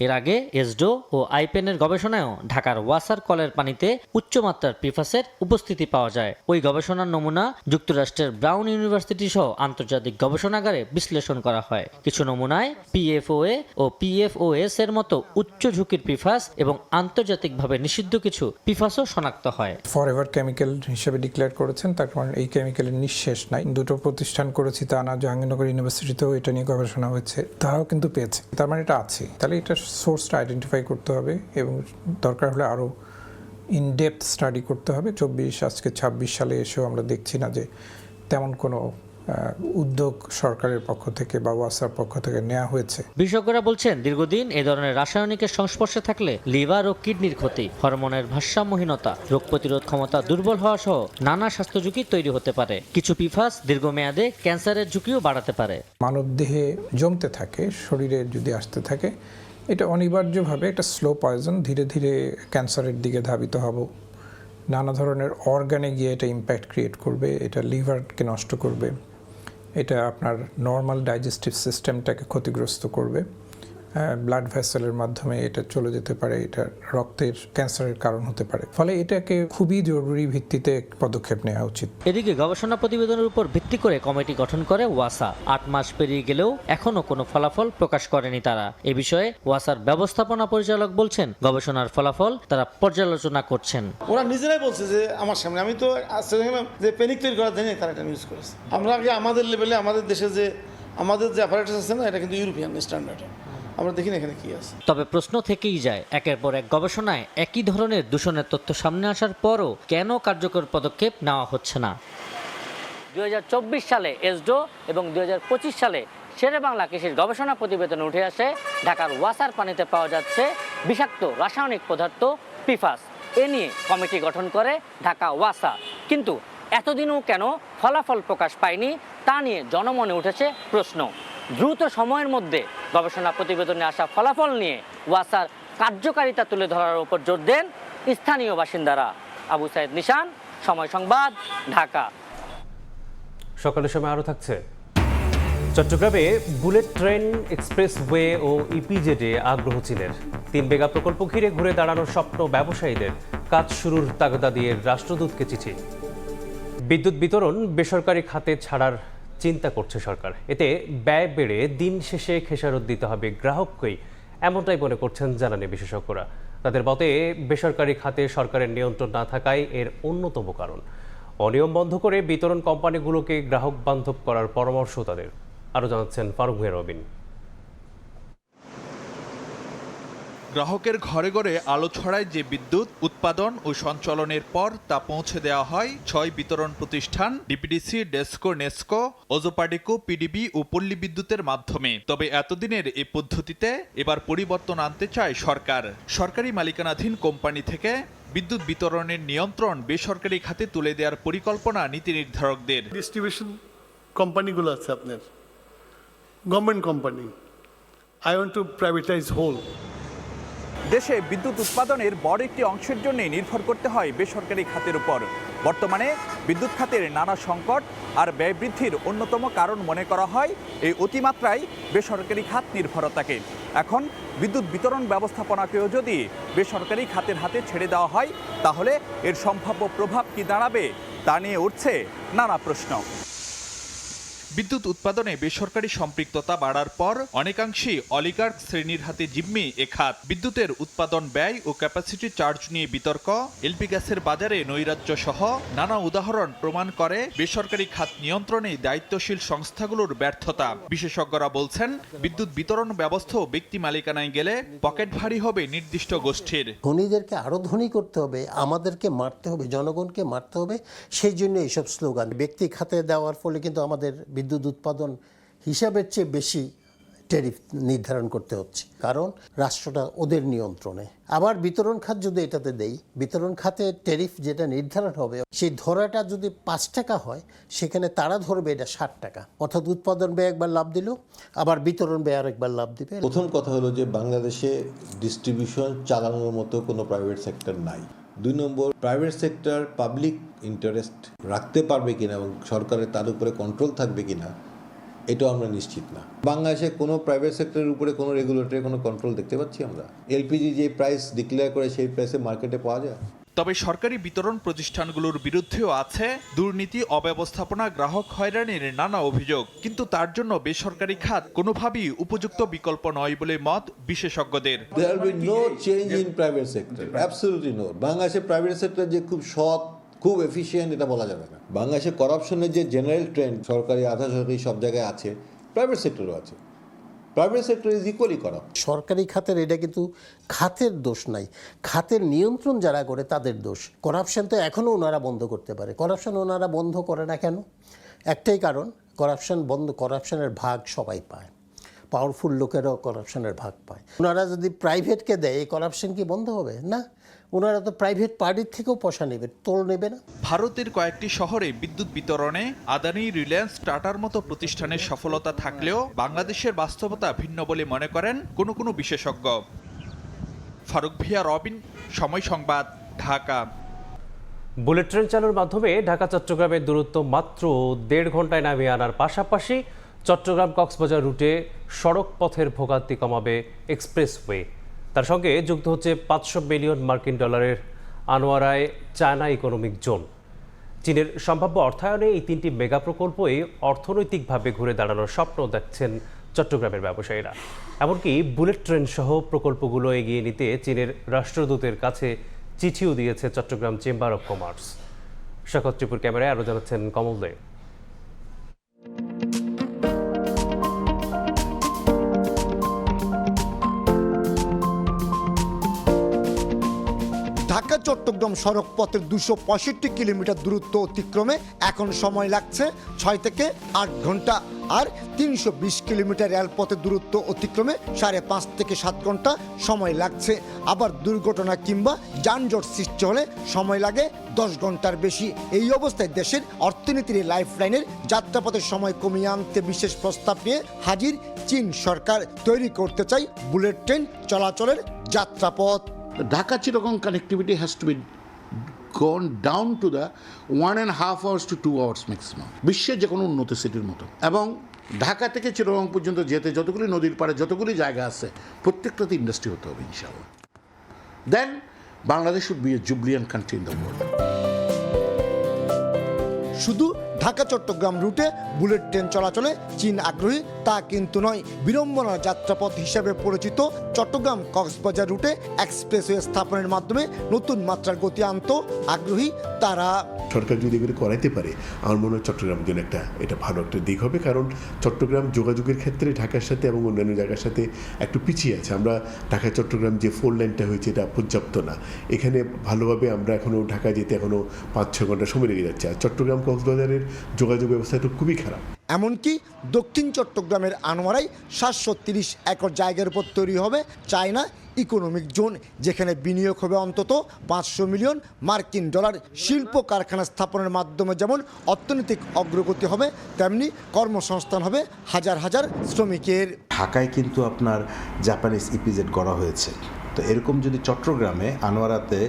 এর আগে এসডো ও আইপেনের গবেষণায়ও ঢাকার ওয়াসার কলের পানিতে উচ্চমাত্রার পিফাসের উপস্থিতি পাওয়া যায়। ওই গবেষণার নমুনা যুক্তরাষ্ট্রের ব্রাউন ইউনিভার্সিটি সহ আন্তর্জাতিক গবেষণাগারে বিশ্লেষণ করা হয়। কিছু নমুনায় পিএফওএ ও পিএফওএস এর মতো উচ্চ ঝুঁকির পিফাস এবং আন্তর্জাতিকভাবে নিষিদ্ধ কিছু পিফাসও শনাক্ত হয়। ফরএভার কেমিক্যাল হিসেবে ডিক্লেয়ার করেছেন, তার কারণ এই কেমিক্যালের নিঃশেষ নাই। 2টো প্রতিষ্ঠান করেছি, তা না জাহাঙ্গীরনগর ইউনিভার্সিটিতেও এটা নিয়ে গবেষণা হয়েছে, তারাও কিন্তু পেয়েছে। তার মানে এটা আছে, তাহলে এটা সোর্সটা আইডেন্টিফাই করতে হবে এবং দরকার হলে আরও ইনডেপথ স্টাডি করতে হবে। আজকে 26 সালে এসেও আমরা দেখছি না যে তেমন কোনো উদ্যোগ সরকারের পক্ষ থেকে বা ওয়াসার পক্ষ থেকে নেওয়া হয়েছে। বিশেষজ্ঞরা বলছেন, দীর্ঘদিন এ ধরনের রাসায়নিকের সংস্পর্শে থাকলে লিভার ও কিডনির ক্ষতি, হরমোনের ভারসাম্যহীনতা, রোগ প্রতিরোধ ক্ষমতা দুর্বল হওয়া সহ নানা স্বাস্থ্য ঝুঁকি তৈরি হতে পারে। কিছু পিফাস দীর্ঘমেয়াদে ক্যান্সারের ঝুঁকিও বাড়াতে পারে। মানবদেহে জমতে থাকে, শরীরে যদি আসতে থাকে, এটা অনিবার্যভাবে একটা স্লো পয়জন, ধীরে ধীরে ক্যান্সারের দিকে ধাবিত হব। নানা ধরনের অর্গানে গিয়ে এটা ইম্প্যাক্ট ক্রিয়েট করবে, এটা লিভারকে নষ্ট করবে, এটা আপনার নর্মাল ডাইজেস্টিভ সিস্টেমটাকে ক্ষতিগ্রস্ত করবে, ব্লাড ভেসেলের মাধ্যমে এটা চলে যেতে পারে, এটা রক্তের ক্যান্সারের কারণ হতে পারে। ফলে এটাকে খুবই জরুরি ভিত্তিতে পদক্ষেপ নেওয়া উচিত। এদিকে গবেষণা প্রতিবেদনের উপর ভিত্তি করে কমিটি গঠন করে ওয়াসা। 8 মাস পেরিয়ে গেলেও এখনো কোনো ফলাফল প্রকাশ করেনি তারা। এ বিষয়ে ওয়াসার ব্যবস্থাপনা পরিচালক বলছেন, গবেষণার ফলাফল তারা পর্যালোচনা করছেন। ওরা নিজেরাই বলছে যে আমার সামনে, আমি তো যে প্যানিক তৈরি করার জন্য তারা এটা ইউজ করেছে। আমরা আগে আমাদের লেভেলে আমাদের দেশে যে আমাদের যে অ্যাপারেটাস আছে না, এটা কিন্তু ইউরোপিয়ান স্ট্যান্ডার্ড, আমরা দেখি না এখানে কি আছে। তবে প্রশ্ন থেকেই যায়, একের পর এক গবেষণায় একই ধরনের দূষণের তথ্য সামনে আসার পরও কেন কার্যকর পদক্ষেপ নেওয়া হচ্ছে না। 2024 সালে এসডো এবং 2025 সালে শেরে বাংলা কৃষির গবেষণা প্রতিবেদন উঠে আসে ঢাকার ওয়াসার পানিতে পাওয়া যাচ্ছে বিষাক্ত রাসায়নিক পদার্থ পিফাস। এ নিয়ে কমিটি গঠন করে ঢাকা ওয়াসা, কিন্তু এতদিনও কেন ফলাফল প্রকাশ পায়নি তা নিয়ে জনমনে উঠেছে প্রশ্ন। দ্রুত সময়ের মধ্যে গবেষণা প্রতিবেদনে আসা ফলাফল নিয়ে ওয়াসার কার্যকারিতা তুলে ধরার উপর জোর দেন স্থানীয় বাসিন্দারা। আবু সাইদ নিশান, সময় সংবাদ, ঢাকা। সকালের সময় আরও থাকছে, চট্টগ্রামে বুলেট ট্রেন, এক্সপ্রেসওয়ে ও ইপিজেডে আগ্রহ চীনের। 3 মেগা প্রকল্প ঘিরে ঘুরে দাঁড়ানোর স্বপ্ন ব্যবসায়ীদের, কাজ শুরুর তাগাদা দিয়ে রাষ্ট্রদূতকে চিঠি। বিদ্যুৎ বিতরণ বেসরকারি খাতে ছাড়ার চিন্তা করছে সরকার। এতে ব্যয় বেড়ে দিন শেষে খেসারত দিতে হবে গ্রাহককেই, এমনটাই মনে করছেন জ্বালানি বিশেষজ্ঞরা। তাদের মতে বেসরকারি খাতে সরকারের নিয়ন্ত্রণ না থাকায় এর অন্যতম কারণ। অনিয়ম বন্ধ করে বিতরণ কোম্পানিগুলোকে গ্রাহক বান্ধব করার পরামর্শ তাদের। আরও জানাচ্ছেন ফারুক রবিন। গ্রাহকের ঘরে ঘরে আলো ছড়ায় যে বিদ্যুৎ উৎপাদন ও সঞ্চালনের পর তা পৌঁছে দেওয়া হয় 6 বিতরণ প্রতিষ্ঠান ডিপিডিসি, ডেসকো, নেসকো, ওজোপাডিকো, পিডিবি ও পল্লী বিদ্যুতের মাধ্যমে। তবে এতদিনের এই পদ্ধতিতে এবার পরিবর্তন আনতে চায় সরকার। সরকারি মালিকানাধীন কোম্পানি থেকে বিদ্যুৎ বিতরণের নিয়ন্ত্রণ বেসরকারি খাতে তুলে দেওয়ার পরিকল্পনা নীতি নির্ধারকদের। ডিস্ট্রিবিউশন কোম্পানিগুলো আছে আপনার, government company, I want to privatise whole. দেশে বিদ্যুৎ উৎপাদনের বড় একটি অংশের জন্য নির্ভর করতে হয় বেসরকারি খাতের উপর। বর্তমানে বিদ্যুৎ খাতের নানা সংকট আর ব্যয় বৃদ্ধির অন্যতম কারণ মনে করা হয় এই অতিমাত্রায় বেসরকারি খাত নির্ভরতাকে। এখন বিদ্যুৎ বিতরণ ব্যবস্থাপনাকেও যদি বেসরকারি খাতের হাতে ছেড়ে দেওয়া হয়, তাহলে এর সম্ভাব্য প্রভাব কি দাঁড়াবে তা নিয়ে উঠছে নানা প্রশ্ন। বিদ্যুৎ উৎপাদনে বেসরকারি সম্পৃক্ততা বাড়ার পর অনেকাংশেই অলিগার্ক শ্রেণীর হাতে জিম্মি এ খাত। বিদ্যুতের উৎপাদন ব্যয় ও ক্যাপাসিটি চার্জ নিয়ে বিতর্ক, এলপি গ্যাসের বাজারে নৈরাজ্য সহ নানা উদাহরণ প্রমাণ করে বেসরকারি খাত নিয়ন্ত্রণে দায়িত্বশীল সংস্থাগুলোর ব্যর্থতা। বিশেষজ্ঞরা বলছেন, বিদ্যুৎ বিতরণ ব্যবস্থাও ব্যক্তি মালিকানায় গেলে পকেট ভারী হবে নির্দিষ্ট গোষ্ঠীর। ধনীদেরকে আরো ধনী করতে হবে, আমাদেরকে মারতে হবে, জনগণকে মারতে হবে। সেই জন্য এইসব স্লোগান। ব্যক্তি খাতে দেওয়ার ফলে কিন্তু আমাদের বিদ্যুৎ উৎপাদন হিসাবের চেয়ে বেশি ট্যারিফ নির্ধারণ করতে হচ্ছে, কারণ রাষ্ট্রটা ওদের নিয়ন্ত্রণে। আবার বিতরণ খাত যদি এটাতে দেই, বিতরণ খাতে ট্যারিফ যেটা নির্ধারণ হবে সেই ধরাটা যদি 5 টাকা হয়, সেখানে তারা ধরবে এটা 60 টাকা। অর্থাৎ উৎপাদন ব্যয় একবার লাভ দিল, আবার বিতরণ ব্যয় আরেকবার লাভ দিবে। প্রথম কথা হলো যে বাংলাদেশে ডিস্ট্রিবিউশন চালানোর মতো কোনো প্রাইভেট সেক্টর নাই। 2 নম্বর, প্রাইভেট সেক্টর পাবলিক ইন্টারেস্ট রাখতে পারবে কিনা এবং সরকারের তার উপরে কন্ট্রোল থাকবে কিনা, এটাও আমরা নিশ্চিত না। বাংলাদেশে কোনো প্রাইভেট সেক্টরের উপরে কোনো রেগুলেটরি কোনো কন্ট্রোল দেখতে পাচ্ছি আমরা? এলপিজি যে প্রাইস ডিক্লেয়ার করে সেই প্রাইসে মার্কেটে পাওয়া যায়। তবে সরকারি বিতরণ প্রতিষ্ঠানগুলোর বিরুদ্ধেও আছে দুর্নীতি, অব্যবস্থাপনা, গ্রাহক হয়রানির নানা অভিযোগ। কিন্তু তার জন্য বেসরকারি খাত কোনোভাবেই উপযুক্ত বিকল্প নয় বলে মত বিশেষজ্ঞদের। There will be no change in private sector, absolutely no. বাংলাদেশে প্রাইভেট সেক্টর যে খুব সৎ, খুব এফিশিয়েন্ট, এটা বলা যাবে না। বাংলাদেশে করাপশনের যে জেনারেল ট্রেন্ড সরকারি, আধা সরকারি সব জায়গায় আছে, প্রাইভেট সেক্টরও আছে। Private sector is equally corrupt. সরকারি খাতের এটা কিন্তু খাতের দোষ নাই, খাতের নিয়ন্ত্রণ যারা করে তাদের দোষ। করাপশন তো এখনও ওনারা বন্ধ করতে পারে। করাপশন ওনারা বন্ধ করে না কেন? একটাই কারণ, করাপশনের ভাগ সবাই পায়, পাওয়ারফুল লোকেরাও করাপশনের ভাগ পায়। ওনারা যদি প্রাইভেটকে দেয়, এই করাপশন কি বন্ধ হবে? না, ওনারা তো প্রাইভেট পার্টির থেকেও পয়সা নেবে, তোল নেবে না। ভারতের কয়েকটি শহরে বিদ্যুৎ বিতরণে আদানি, রিলায়েন্স, টাটার মতো প্রতিষ্ঠানের সফলতা থাকলেও বাংলাদেশের বাস্তবতা ভিন্ন বলে মনে করেন কোনো বিশেষজ্ঞ। ফারুক রবিন, সময় সংবাদ, ঢাকা। বুলেট ট্রেন চালুর মাধ্যমে ঢাকা চট্টগ্রামের দূরত্ব মাত্র 1.5 ঘন্টায় নামিয়ে আনার পাশাপাশি চট্টগ্রাম কক্সবাজার রুটে সড়ক পথের ভোগান্তি কমাবে এক্সপ্রেসওয়ে। তার সঙ্গে যুক্ত হচ্ছে $500 মিলিয়ন আনোয়ারায় চায়না ইকোনমিক জোন। চীনের সম্ভাব্য অর্থায়নে এই 3টি মেগা প্রকল্পই অর্থনৈতিকভাবে ঘুরে দাঁড়ানোর স্বপ্ন দেখছেন চট্টগ্রামের ব্যবসায়ীরা। এমনকি বুলেট ট্রেন সহ প্রকল্পগুলো এগিয়ে নিতে চীনের রাষ্ট্রদূতের কাছে চিঠিও দিয়েছে চট্টগ্রাম চেম্বার অব কমার্স। শাকত ত্রিপুর ক্যামেরায় আরও জানাচ্ছেন কমল দে। ঢাকা চট্টগ্রাম সড়ক পথের 265 কিলোমিটার দূরত্ব অতিক্রমে এখন সময় লাগছে 6 থেকে 8 ঘন্টা, আর 320 কিলোমিটার রেলপথের দূরত্ব অতিক্রমে 5.5 থেকে 7 ঘন্টা সময় লাগছে। আবার দুর্ঘটনা কিংবা যানজট সৃষ্টি হলে সময় লাগে 10 ঘন্টার বেশি। এই অবস্থায় দেশের অর্থনীতির লাইফলাইনের যাত্রাপথের সময় কমিয়ে আনতে বিশেষ প্রস্তাব নিয়ে হাজির চীন সরকার। তৈরি করতে চাই বুলেট ট্রেন চলাচলের যাত্রাপথ। Dhaka Chittagong connectivity has to be gone down to the 1.5 hours to 2 hours maximum. বিশ্বের যে কোনো উন্নত সিটির মতো। এবং ঢাকা থেকে চিটাগং পর্যন্ত যেতে যতগুলি নদীর পাড়ে যতগুলি জায়গা আছে প্রত্যেকটাতে ইন্ডাস্ট্রি হতে হবে ইনশাআল্লাহ। Then Bangladesh should be a jubilant country in the world. শুধু ঢাকা চট্টগ্রাম রুটে বুলেট ট্রেন চলাচলে চীন আগ্রহী তা কিন্তু নয়। বিড়ম্বনার যাত্রাপথ হিসেবে পরিচিত চট্টগ্রাম কক্সবাজার রুটে এক্সপ্রেসওয়ে স্থাপনের মাধ্যমে নতুন মাত্রার গতি আনতে আগ্রহী তারা। সরকার যদি এগুলো করাইতে পারে আমার মনে হয় চট্টগ্রামের জন্য এটা ভালো একটা দিক হবে, কারণ চট্টগ্রাম যোগাযোগের ক্ষেত্রে ঢাকার সাথে এবং অন্যান্য জায়গার সাথে একটু পিছিয়ে আছে। আমরা ঢাকা চট্টগ্রাম যে 4 লাইনটা হয়েছে এটা পর্যাপ্ত না। এখানে ভালোভাবে আমরা এখনও ঢাকা যেতে এখনও 5-6 ঘন্টা সময় লেগে যাচ্ছে। আর চট্টগ্রাম কক্সবাজারের যোগাযোগ ব্যবস্থাটা খুবই খারাপ। এমনকি দক্ষিণ চট্টগ্রামের আনোয়ারায় 730 একর জায়গার উপর তৈরি হবে চায়না ইকোনমিক জোন, যেখানে বিনিয়োগ হবে অন্তত $500 মিলিয়ন। শিল্প কারখানা স্থাপনের মাধ্যমে যেমন অর্থনৈতিক অগ্রগতি হবে, তেমনি কর্মসংস্থান হবে হাজার হাজার শ্রমিকের। ঢাকায় কিন্তু আপনার জাপানিজ ইপিজেড গড়া হয়েছে, তো এরকম যদি চট্টগ্রামে আনোয়ারাতে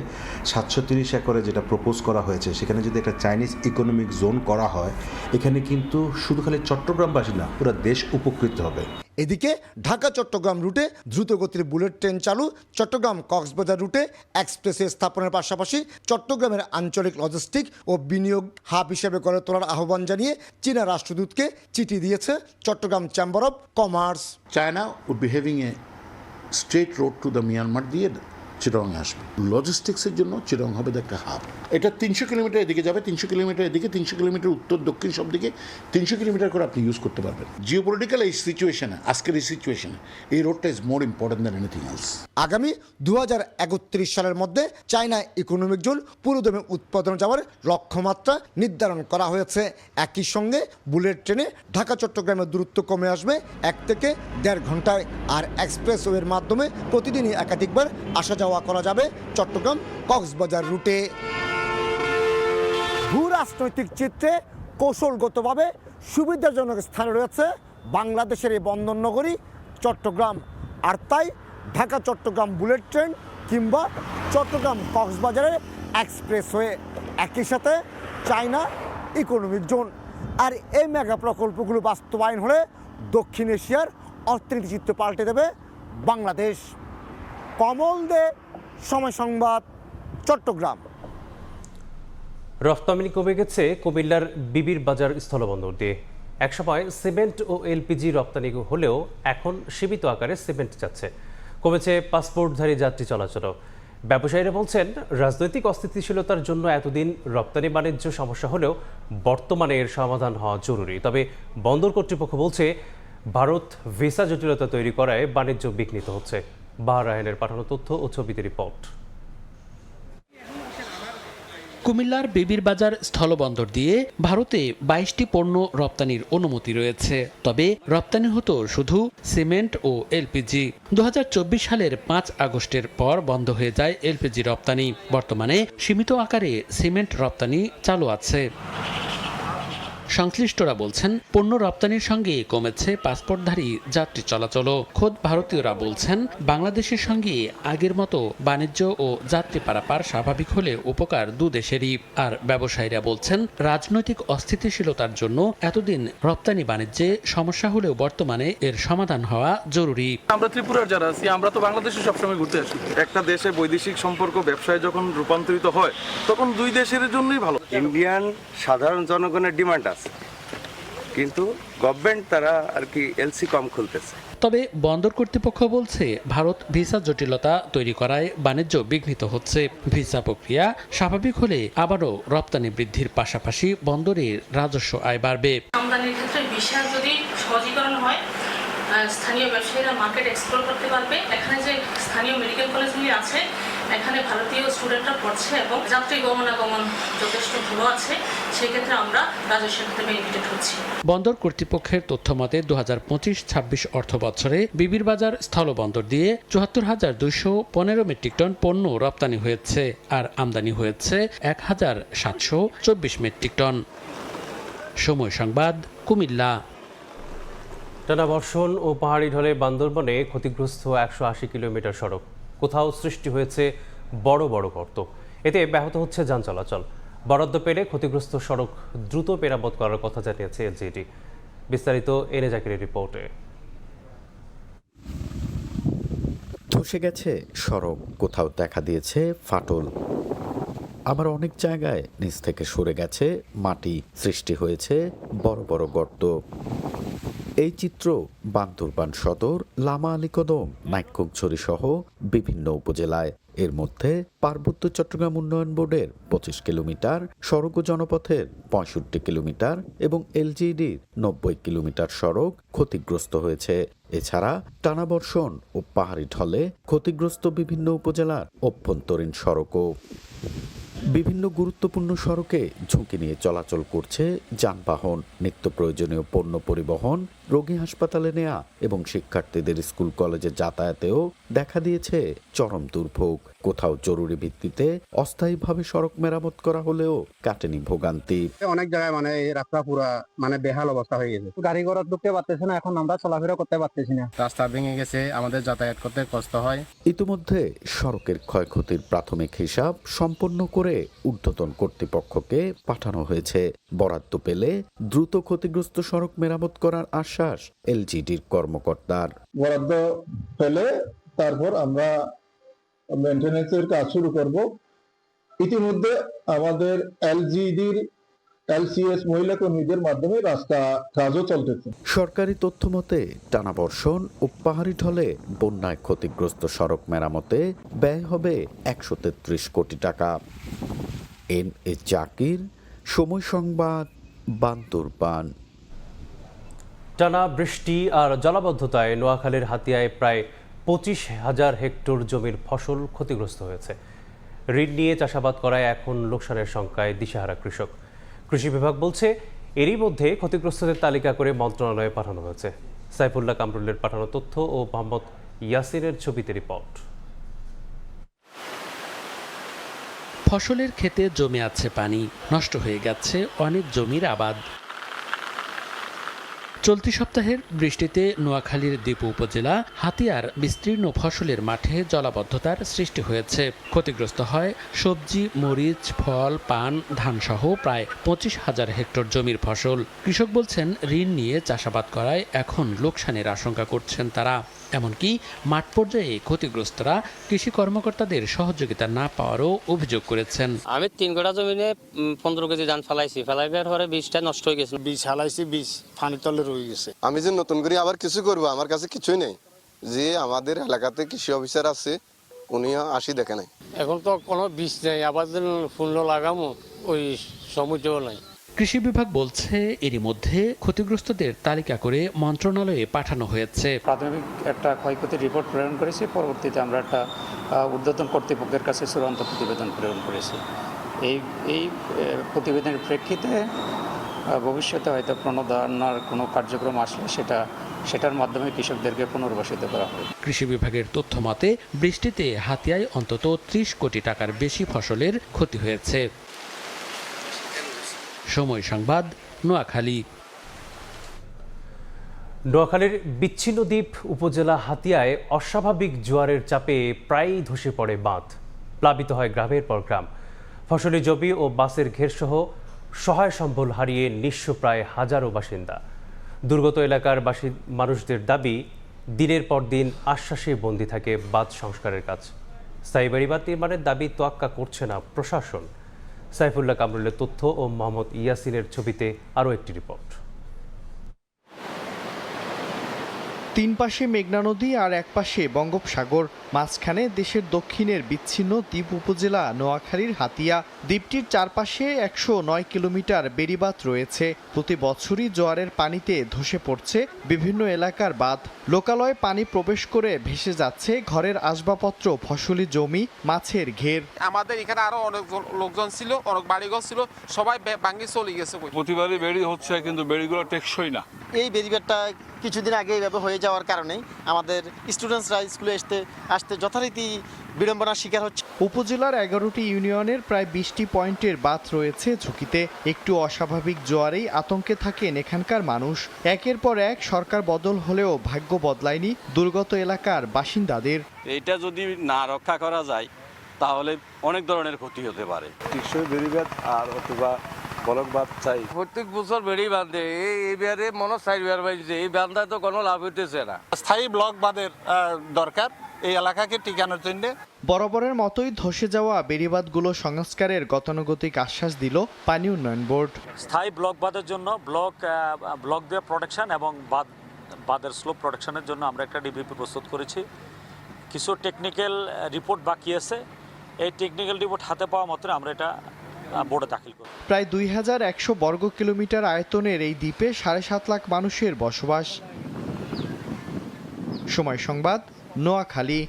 730 একরে যেটা প্রপোজ করা হয়েছে সেখানে যদি একটা চাইনিজ ইকোনমিক জোন করা হয়, এখানে কিন্তু শুধু খালি চট্টগ্রামবাসী না পুরো দেশ উপকৃত হবে। এদিকে ঢাকা চট্টগ্রাম রুটে দ্রুতগতির বুলেট ট্রেন চালু, চট্টগ্রাম কক্সবাজার রুটে এক্সপ্রেসওয়ে স্থাপনের পাশাপাশি চট্টগ্রামের আঞ্চলিক লজিস্টিক ও বিনিয়োগ হাব হিসেবে গড়ে তোলার আহ্বান জানিয়ে চীনা রাষ্ট্রদূতকে চিঠি দিয়েছে Chattogram chamber of commerce. China would be having a straight road to the Myanmar দিয়ে চিটাগং আসবে। লজিস্টিক্সের জন্য চিটাগং হবে একটা হাব। এটা 300 কিলোমিটার এদিকে যাবে, 300 কিলোমিটার এদিকে, 300 কিলোমিটার উত্তর দক্ষিণ সব দিকে 300 কিলোমিটার করে আপনি ইউজ করতে পারবেন। জিওপলিটিক্যাল এই সিচুয়েশনে, আজকের এই সিচুয়েশনে এই রোডটা is more important than anything else. আগামী 2031 সালের মধ্যে চায়না ইকোনমিক জোন পুরোদমে উৎপাদনে যাওয়ার লক্ষ্যমাত্রা নির্ধারণ করা হয়েছে। একই সঙ্গে বুলেট ট্রেনে ঢাকা চট্টগ্রামের দূরত্ব কমে আসবে 1 থেকে 1.5 ঘন্টায়, আর এক্সপ্রেসওয়ের মাধ্যমে প্রতিদিনই একাধিকবার আসা যাওয়া করা যাবে চট্টগ্রাম কক্সবাজার রুটে। ভূরাজনৈতিক চিত্রে কৌশলগতভাবে সুবিধাজনক স্থানে রয়েছে বাংলাদেশের এই বন্দর নগরী চট্টগ্রাম, আর তাই ঢাকা চট্টগ্রাম বুলেট ট্রেন কিংবা চট্টগ্রাম কক্সবাজারের এক্সপ্রেসওয়ে, একই সাথে চায়না ইকোনমিক জোন, আর এই মেগা প্রকল্পগুলো বাস্তবায়ন হলে দক্ষিণ এশিয়ার অর্থনীতি চিত্র পাল্টে দেবে বাংলাদেশ। কমল দে, সময় সংবাদ, চট্টগ্রাম। রফতানি কমে গেছে কুমিল্লার বিবির বাজার স্থলবন্দর দিয়ে। একসময় সিমেন্ট ও এলপিজি রপ্তানি হলেও এখন সীমিত আকারে সিমেন্ট যাচ্ছে। কমেছে পাসপোর্টধারী যাত্রী চলাচলও। ব্যবসায়ীরা বলছেন, রাজনৈতিক অস্থিতিশীলতার জন্য এতদিন রপ্তানি বাণিজ্য সমস্যা হলেও বর্তমানে এর সমাধান হওয়া জরুরি। তবে বন্দর কর্তৃপক্ষ বলছে, ভারত ভিসা জটিলতা তৈরি করায় বাণিজ্য বিঘ্নিত হচ্ছে। বাহরাইনের পাঠানো তথ্য ও ছবিতে রিপোর্ট। কুমিল্লার বিবির বাজার স্থলবন্দর দিয়ে ভারতে 22টি পণ্য রপ্তানির অনুমতি রয়েছে। তবে রপ্তানি হতো শুধু সিমেন্ট ও এলপিজি। 2024 সালের 5 আগস্টের পর বন্ধ হয়ে যায় এলপিজি রপ্তানি। বর্তমানে সীমিত আকারে সিমেন্ট রপ্তানি চালু আছে। সংশ্লিষ্টরা বলছেন পণ্য রপ্তানির সঙ্গে কমেছে পাসপোর্টধারী যাত্রী চলাচলও। খোদ ভারতীয়রা বলছেন বাংলাদেশের সঙ্গে আগের মতো বাণিজ্য ও যাত্রী পারাপার স্বাভাবিক হলে উপকার দুদেশেরই। আর ব্যবসায়ীরা বলছেন রাজনৈতিক অস্থিতিশীলতার জন্য এতদিন রপ্তানি বাণিজ্যে সমস্যা হলেও বর্তমানে এর সমাধান হওয়া জরুরি। আমরা ত্রিপুরার যারা আছি আমরা তো বাংলাদেশে সবসময় ঘুরতে আসি। একটা দেশে বৈদেশিক সম্পর্ক ব্যবসায় যখন রূপান্তরিত হয় তখন দুই দেশের জন্যই ভালো। ইন্ডিয়ান সাধারণ জনগণের ডিমান্ড আছে, কিন্তু গভর্নমেন্ট তারা আর কি এলসি কম খুলতেছে। তবে বন্দর কর্তৃপক্ষ বলছে ভারত ভিসা জটিলতা তৈরি করায় বাণিজ্য বিঘ্নিত হচ্ছে। ভিসা প্রক্রিয়া স্বাভাবিক হলে আবারও রপ্তানি বৃদ্ধির পাশাপাশি বন্দরের রাজস্ব আয় বাড়বে। আমদানির ক্ষেত্রে ভিসা যদি সহজীকরণ হয়, স্থানীয় ব্যবসায়ীরা মার্কেট এক্সপ্লোর করতে পারবে। এখানে যে স্থানীয় মেডিকেল কলেজগুলি আছে এখানে ভারতীয় স্টুডেন্টরা পড়ছে এবং যাত্রী গমনাগমন যথেষ্ট ভালো আছে, সেক্ষেত্রে আমরা রাজস্বের ক্ষেত্রে বেনিফিটেড হচ্ছি। বন্দর কর্তৃপক্ষের তথ্য মতে 2025-26 অর্থ বছরে বিবির বাজার স্থলবন্দর দিয়ে 74,215 মেট্রিক টন পণ্য রপ্তানি হয়েছে আর আমদানি হয়েছে 1,724 মেট্রিক টন। সময় সংবাদ, কুমিল্লা। টানা বর্ষণ ও পাহাড়ি ঢলে বান্দরবনে ক্ষতিগ্রস্ত 180 কিলোমিটার সড়ক। কোথাও সৃষ্টি হয়েছে বড় বড় গর্ত, এতে ব্যাহত হচ্ছে যান চলাচল। বরাদ্দ পেলে ক্ষতিগ্রস্ত সড়ক দ্রুত মেরামত করার কথা জানিয়েছে এলজিইডি। বিস্তারিত এনে জাকিরের রিপোর্টে। ধসে গেছে সড়ক, কোথাও দেখা দিয়েছে ফাটল, আবার অনেক জায়গায় নিচ থেকে সরে গেছে মাটি, সৃষ্টি হয়েছে বড় বড় গর্ত। এই চিত্র বান্দরবান সদর, লামা আলীকদম, নাইক্ষ্যংছড়ি সহ বিভিন্ন উপজেলায়। এর মধ্যে পার্বত্য চট্টগ্রাম উন্নয়ন বোর্ডের 25 কিলোমিটার, সড়ক ও জনপথের 65 কিলোমিটার এবং এলজিইডির 90 কিলোমিটার সড়ক ক্ষতিগ্রস্ত হয়েছে। এছাড়া টানা বর্ষণ ও পাহাড়ি ঢলে ক্ষতিগ্রস্ত বিভিন্ন উপজেলার অভ্যন্তরীণ সড়কও। বিভিন্ন গুরুত্বপূর্ণ সড়কে ঝুঁকি নিয়ে চলাচল করছে যানবাহন। নিত্য প্রয়োজনীয় পণ্য পরিবহন, রোগী হাসপাতালে নেওয়া এবং শিক্ষার্থীদের স্কুল কলেজে যাতায়াতেও দেখা দিয়েছে চরম দুর্ভোগ। কোথাও জরুরি ভিত্তিতে অস্থায়ীভাবে সড়ক মেরামত করা হলেও কাটেনি ভোগান্তি। অনেক জায়গায় এই রাস্তা পুরা বেহাল অবস্থা হয়ে গেছে, গাড়ি ঘোড়া ঢুকতে পারতেছে না, এখন আমরা চলাফেরা করতে পারতেছি না, রাস্তা ভেঙে গেছে, আমাদের যাতায়াত করতে কষ্ট হয়। ইতিমধ্যে সড়কের ক্ষয়ক্ষতির প্রাথমিক হিসাব সম্পন্ন করে ঊর্ধ্বতন কর্তৃপক্ষকে পাঠানো হয়েছে। বরাদ্দ পেলে দ্রুত ক্ষতিগ্রস্ত সড়ক মেরামত করার আশ্বাস এলজিইডির কর্মকর্তার। বরাদ্দ পেলে তারপর আমরা মেইনটেনেন্সের কাজ শুরু করব। ইতিমধ্যে আমাদের এলজিইডির এলসিএস মহিলা কর্মীদের মাধ্যমে রাস্তা কাজও চলতেছে। সরকারি তথ্য মতে টানা বর্ষণ ও পাহাড়ি ঢলে বন্যায় ক্ষতিগ্রস্ত সড়ক মেরামতে ব্যয় হবে 133 কোটি টাকা। এনএ জাকির, সময় সংবাদ, বান্দরবান। টানা বৃষ্টি আর জলাবদ্ধতায় নোয়াখালীর হাতিয়ায় প্রায় 25,000 হেক্টর জমির ফসল ক্ষতিগ্রস্ত হয়েছে। ঋণ নিয়ে চাষাবাদ করায় এখন লোকসানের সংখ্যায় দিশেহারা কৃষক। কৃষি বিভাগ বলছে এরই মধ্যে ক্ষতিগ্রস্তদের তালিকা করে মন্ত্রণালয়ে পাঠানো হয়েছে। সাইফুল্লাহ কামরুলের পাঠানো তথ্য ও মোহাম্মদ ইয়াসিনের ছবিতে রিপোর্ট। ফসলের ক্ষেতে জমে আছে পানি, নষ্ট হয়ে গেছে অনেক জমির আবাদ। চলতি সপ্তাহের বৃষ্টিতে নোয়াখালীর দীপু উপজেলা হাতিয়ার বিস্তীর্ণ ফসলের মাঠে জলাবদ্ধতার সৃষ্টি হয়েছে। ক্ষতিগ্রস্ত হয় সবজি, মরিচ, ফল, পান, ধানসহ প্রায় 25,000 হেক্টর জমির ফসল। কৃষক বলছেন ঋণ নিয়ে চাষাবাদ করায় এখন লোকসানের আশঙ্কা করছেন তারা। এমনকি মাঠ পর্যায়ে ক্ষতিগ্রস্তরা কৃষি কর্মকর্তাদের সহযোগিতা না পাওয়ারও অভিযোগ করেছেন। আমি 3 কাঠা জমিনে 15 কেজি ধান ফেলাইছি, ফেলাইবার পরে বীজটা নষ্ট হয়ে গেছে। বীজ হালাইছি, বীজ পানি তলে রয়ে গেছে। আমি যে নতুন করে আবার কিছু করব, আমার কাছে কিছুই নেই। যে আমাদের এলাকাতে কৃষি অফিসার আছে উনিও আসি দেখে নাই। এখন তো কোনো বীজ নেই, আবার ফুল লাগামো ওই সময়টাও নাই। কৃষি বিভাগ বলছে এরই মধ্যে ক্ষতিগ্রস্তদের তালিকা করে মন্ত্রণালয়ে পাঠানো হয়েছে। প্রাথমিক একটা ক্ষয়ক্ষতির রিপোর্ট প্রেরণ করেছি, পরবর্তীতে আমরা একটা ঊর্ধ্বতন কর্তৃপক্ষের কাছে চূড়ান্ত প্রতিবেদন প্রেরণ করেছি। এই প্রতিবেদনের প্রেক্ষিতে ভবিষ্যতে হয়তো প্রণোদনার কোনো কার্যক্রম আসলে সেটার মাধ্যমে কৃষকদেরকে পুনর্বাসিত করা হবে। কৃষি বিভাগের তথ্য মতে বৃষ্টিতে হাতিয়ায় অন্তত 30 কোটি টাকার বেশি ফসলের ক্ষতি হয়েছে। সময় সংবাদ, নোয়াখালী। নোয়াখালীর বিচ্ছিন্ন দ্বীপ উপজেলা হাতিয়ায় অস্বাভাবিক জোয়ারের চাপে প্রায়ই ধসে পড়ে বাঁধ, প্লাবিত হয় গ্রামের পর গ্রাম। ফসলি জমি ও বাসের ঘেরসহ সহায় সম্বল হারিয়ে নিঃস্ব প্রায় হাজারো বাসিন্দা। দুর্গত এলাকার মানুষদের দাবি, দিনের পর দিন আশ্বাসে বন্দী থাকে বাঁধ সংস্কারের কাজ। স্থায়ী বেড়িবাঁধ নির্মাণের দাবি তোয়াক্কা করছে না প্রশাসন। সাইফুল্লাহ কামরুলের তথ্য ও মোহাম্মদ ইয়াসিনের ছবিতে আরও একটি রিপোর্ট। তিন পাশে মেঘনা নদী আর এক পাশে বঙ্গোপসাগর, মাঝখানে দেশের দক্ষিণের বিচ্ছিন্ন দ্বীপ উপজেলা নোয়াখালীর হাতিয়া। দ্বীপটির চারপাশে 109 কিলোমিটার বেড়িবাঁধ রয়েছে। প্রতি বছরই জোয়ারের পানিতে ধসে পড়ছে বিভিন্ন এলাকার বাঁধ। লোকালয়ে পানি প্রবেশ করে ভেসে যাচ্ছে ঘরের আসবাবপত্র, ফসলি জমি, মাছের ঘের। আমাদের এখানে আরো অনেক লোকজন ছিল, অনেক বাড়িঘর ছিল, সবাই ভাঙে চলে গেছে। প্রতিবারই বেড়ি হচ্ছে, কিন্তু বেড়িগুলো টেকসই না। এই বেড়িবাঁধটা কিছুদিন আগে এইভাবে হয়ে যাওয়ার কারণে আমাদের স্টুডেন্টসরা স্কুলে আসতে যথারীতি বিড়ম্বনার শিকার হচ্ছে। উপজেলার 11টি ইউনিয়নের প্রায় 20টি পয়েন্টের বাঁধ রয়েছে ঝুঁকিতে। একটু অস্বাভাবিক জোয়ারেই আতঙ্কে থাকেন এখানকার মানুষ। একের পর এক সরকার বদল হলেও ভাগ্য বদলায়নি দুর্গত এলাকার বাসিন্দাদের। এটা যদি না রক্ষা করা যায় তাহলে অনেক ধরনের ক্ষতি হতে পারে। টিকসই বেড়িবাঁধ আর অথবা ব্লক বাঁধ চাই। প্রত্যেক বছর বেড়ি বাঁধে, এইবারে মনে সাইড বের বাইছে, এই বাঁধায় তো কোনো লাভ হইতেছে না। স্থায়ী ব্লক বাঁধের দরকার এই এলাকাকে টিকানোর জন্য। বরাবরের মতোই ধসে যাওয়া বেড়িবাঁধগুলো সংস্কারের গতানুগতিক আশ্বাস দিল পানি উন্নয়ন বোর্ড। স্থায়ী ব্লক বাঁধের জন্য ব্লক দিয়ে প্রোটেকশন এবং বাঁধের স্লোপ প্রোটেকশনের জন্য আমরা একটা ডিপিপি প্রস্তুত করেছি। কিছু টেকনিক্যাল রিপোর্ট বাকি আছে, এই টেকনিক্যাল রিপোর্ট হাতে পাওয়া মাত্র আমরা এটা বোর্ডে দাখিল করব। প্রায় 2100 বর্গ কিলোমিটার আয়তনের এই দ্বীপে 7.5 লাখ মানুষের বসবাস। সময় সংবাদ, নোয়াখালী।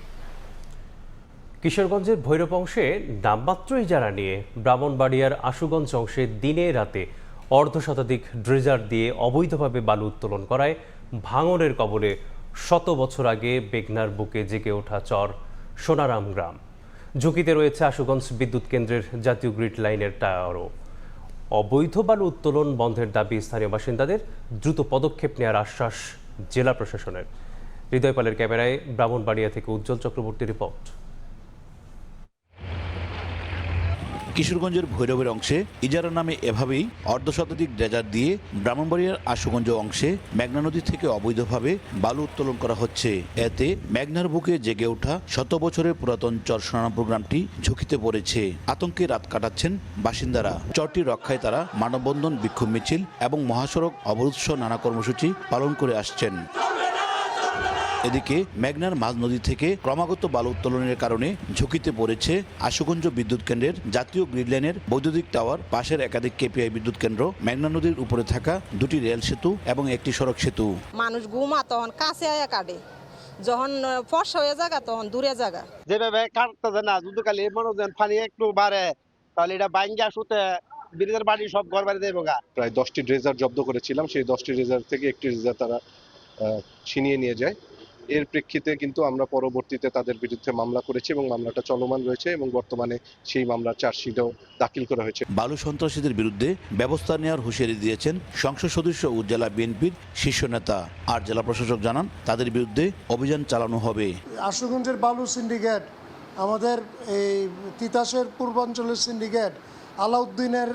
কিশোরগঞ্জের ভৈরব অংশে নামমাত্র ইজারা নিয়ে ব্রাহ্মণবাড়িয়ার আশুগঞ্জ অংশে দিনে রাতে অর্ধশতাধিক ড্রেজার দিয়ে অবৈধভাবে বালু উত্তোলন করায় ভাঙনের কবলে 100 বছর আগে মেঘনার বুকে জেগে ওঠা চর সোনারাম গ্রাম। ঝুঁকিতে রয়েছে আশুগঞ্জ বিদ্যুৎ কেন্দ্রের জাতীয় গ্রিড লাইনের টাওয়ারও। অবৈধ বালু উত্তোলন বন্ধের দাবি স্থানীয় বাসিন্দাদের, দ্রুত পদক্ষেপ নেওয়ার আশ্বাস জেলা প্রশাসনের। হৃদয় পালের ক্যামেরায় ব্রাহ্মণবাড়িয়া থেকে উজ্জ্বল চক্রবর্তীর রিপোর্ট। কিশোরগঞ্জের ভৈরবের অংশে ইজারা নামে এভাবেই অর্ধশতাধিক ড্রেজার দিয়ে ব্রাহ্মণবাড়িয়ার আশুগঞ্জ অংশে মেঘনা নদী থেকে অবৈধভাবে বালু উত্তোলন করা হচ্ছে। এতে মেঘনার বুকে জেগে ওঠা 100 বছরের পুরাতন চর সোনারাম গ্রামটি ঝুঁকিতে পড়েছে। আতঙ্কে রাত কাটাচ্ছেন বাসিন্দারা। চরটি রক্ষায় তারা মানববন্ধন, বিক্ষোভ মিছিল এবং মহাসড়ক অবরোধ সহ নানা কর্মসূচি পালন করে আসছেন। এদিকে মেঘনার মাঝ নদী থেকে ক্রমাগত বালু উত্তোলনের কারণে ঝুঁকিতে পড়েছে আশুগঞ্জ বিদ্যুৎ কেন্দ্রের জাতীয় গ্রিড লাইনের বৈদ্যুতিক টাওয়ার, পাশের একাধিক কেপিআই বিদ্যুৎ কেন্দ্র, মেঘনা নদীর উপরে থাকা 2টি রেল সেতু এবং একটি সড়ক সেতু। মানুষ ঘুমা তখন কাছে আয়া কাটে, যখন ফর্সা হয়ে জায়গা তখন দূরে জায়গা। যেভাবে কাটতেছে না, যদি খালি মনে হয় পানি একটু বাড়ে তাহলে এটা বাইঙ্গা শুতে ব্রিজের বাড়ি সব ঘর বাড়ি দেবো গা। প্রায় 10টি ড্রেজার জব্দ করেছিলাম, সেই 10টি ড্রেজার থেকে একটি ড্রেজার তারা ছিনিয়ে নিয়ে যায়। এর প্রেক্ষিতে কিন্তু আমরা পরবর্তীতে তাদের বিরুদ্ধে মামলা করেছি এবং মামলাটা চলমান রয়েছে এবং বর্তমানে সেই মামলার চার্জশিটও দাখিল করা হয়েছে। বালু সন্ত্রাসীদের বিরুদ্ধে ব্যবস্থা নেওয়ার হুঁশিয়ারি দিয়েছেন সংসদ সদস্য ও জেলা বিএনপির শীর্ষ নেতা। আর জেলা প্রশাসক জানান তাদের বিরুদ্ধে অভিযান চালানো হবে। আশুগঞ্জের বালু সিন্ডিকেট, আমাদের এই তিতাসের পূর্বাঞ্চলের সিন্ডিকেট, আলাউদ্দিনের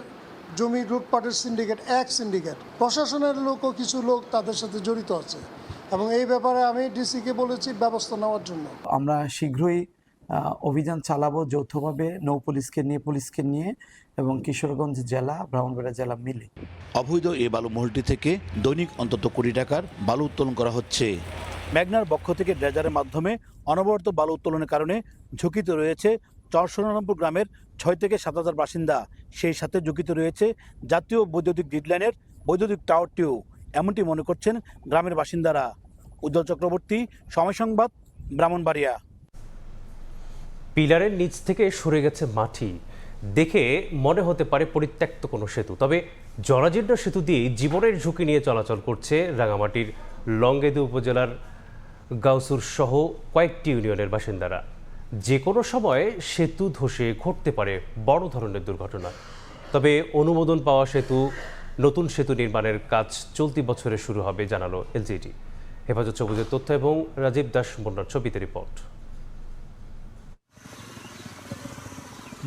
জমি লুটপাটের সিন্ডিকেট, এক সিন্ডিকেট। প্রশাসনের লোকও কিছু লোক তাদের সাথে জড়িত আছে এবং এই ব্যাপারে আমি ডিসিকে বলেছি ব্যবস্থা নেওয়ার জন্য। আমরা শীঘ্রই অভিযান চালাবো যৌথভাবে, নৌ পুলিশকে নিয়ে এবং কিশোরগঞ্জ জেলা, ব্রাহ্মণবাড়িয়া জেলা মিলে। অবৈধ এই বালু মহলটি থেকে দৈনিক অন্তত কোটি টাকার বালু উত্তোলন করা হচ্ছে। মেঘনার পক্ষ থেকে ড্রেজারের মাধ্যমে অনবরত বালু উত্তোলনের কারণে ঝুঁকিতে রয়েছে চর সোনারামপুর গ্রামের 6 থেকে 7 হাজার বাসিন্দা। সেই সাথে ঝুঁকিতে রয়েছে জাতীয় বৈদ্যুতিক গ্রিড লাইনের বৈদ্যুতিক টাওয়ারটিও, এমনটি মনে করছেন গ্রামের বাসিন্দারা। উজ্জ্বল চক্রবর্তী, সময় সংবাদ, ব্রাহ্মণবাড়িয়া। পিলারের নিচ থেকে সরে গেছে মাটি দেখে মনে হতে পারে পরিত্যক্ত কোনো সেতু, তবে জরাজীর্ণ সেতু দিয়ে জীবনের ঝুঁকি নিয়ে চলাচল করছে রাঙামাটির লংগেদু উপজেলার গাউসুর সহ কয়েকটি ইউনিয়নের বাসিন্দারা। যে কোনো সময় সেতু ধসে ঘটতে পারে বড় ধরনের দুর্ঘটনা। তবে অনুমোদন পাওয়া সেতু নতুন সেতু নির্মাণের কাজ চলতি বছরে শুরু হবে জানালো এলজিইডি। হেফাজত সবুজের তথ্য এবং রাজীব দাস বন্যার ছবিতে রিপোর্ট।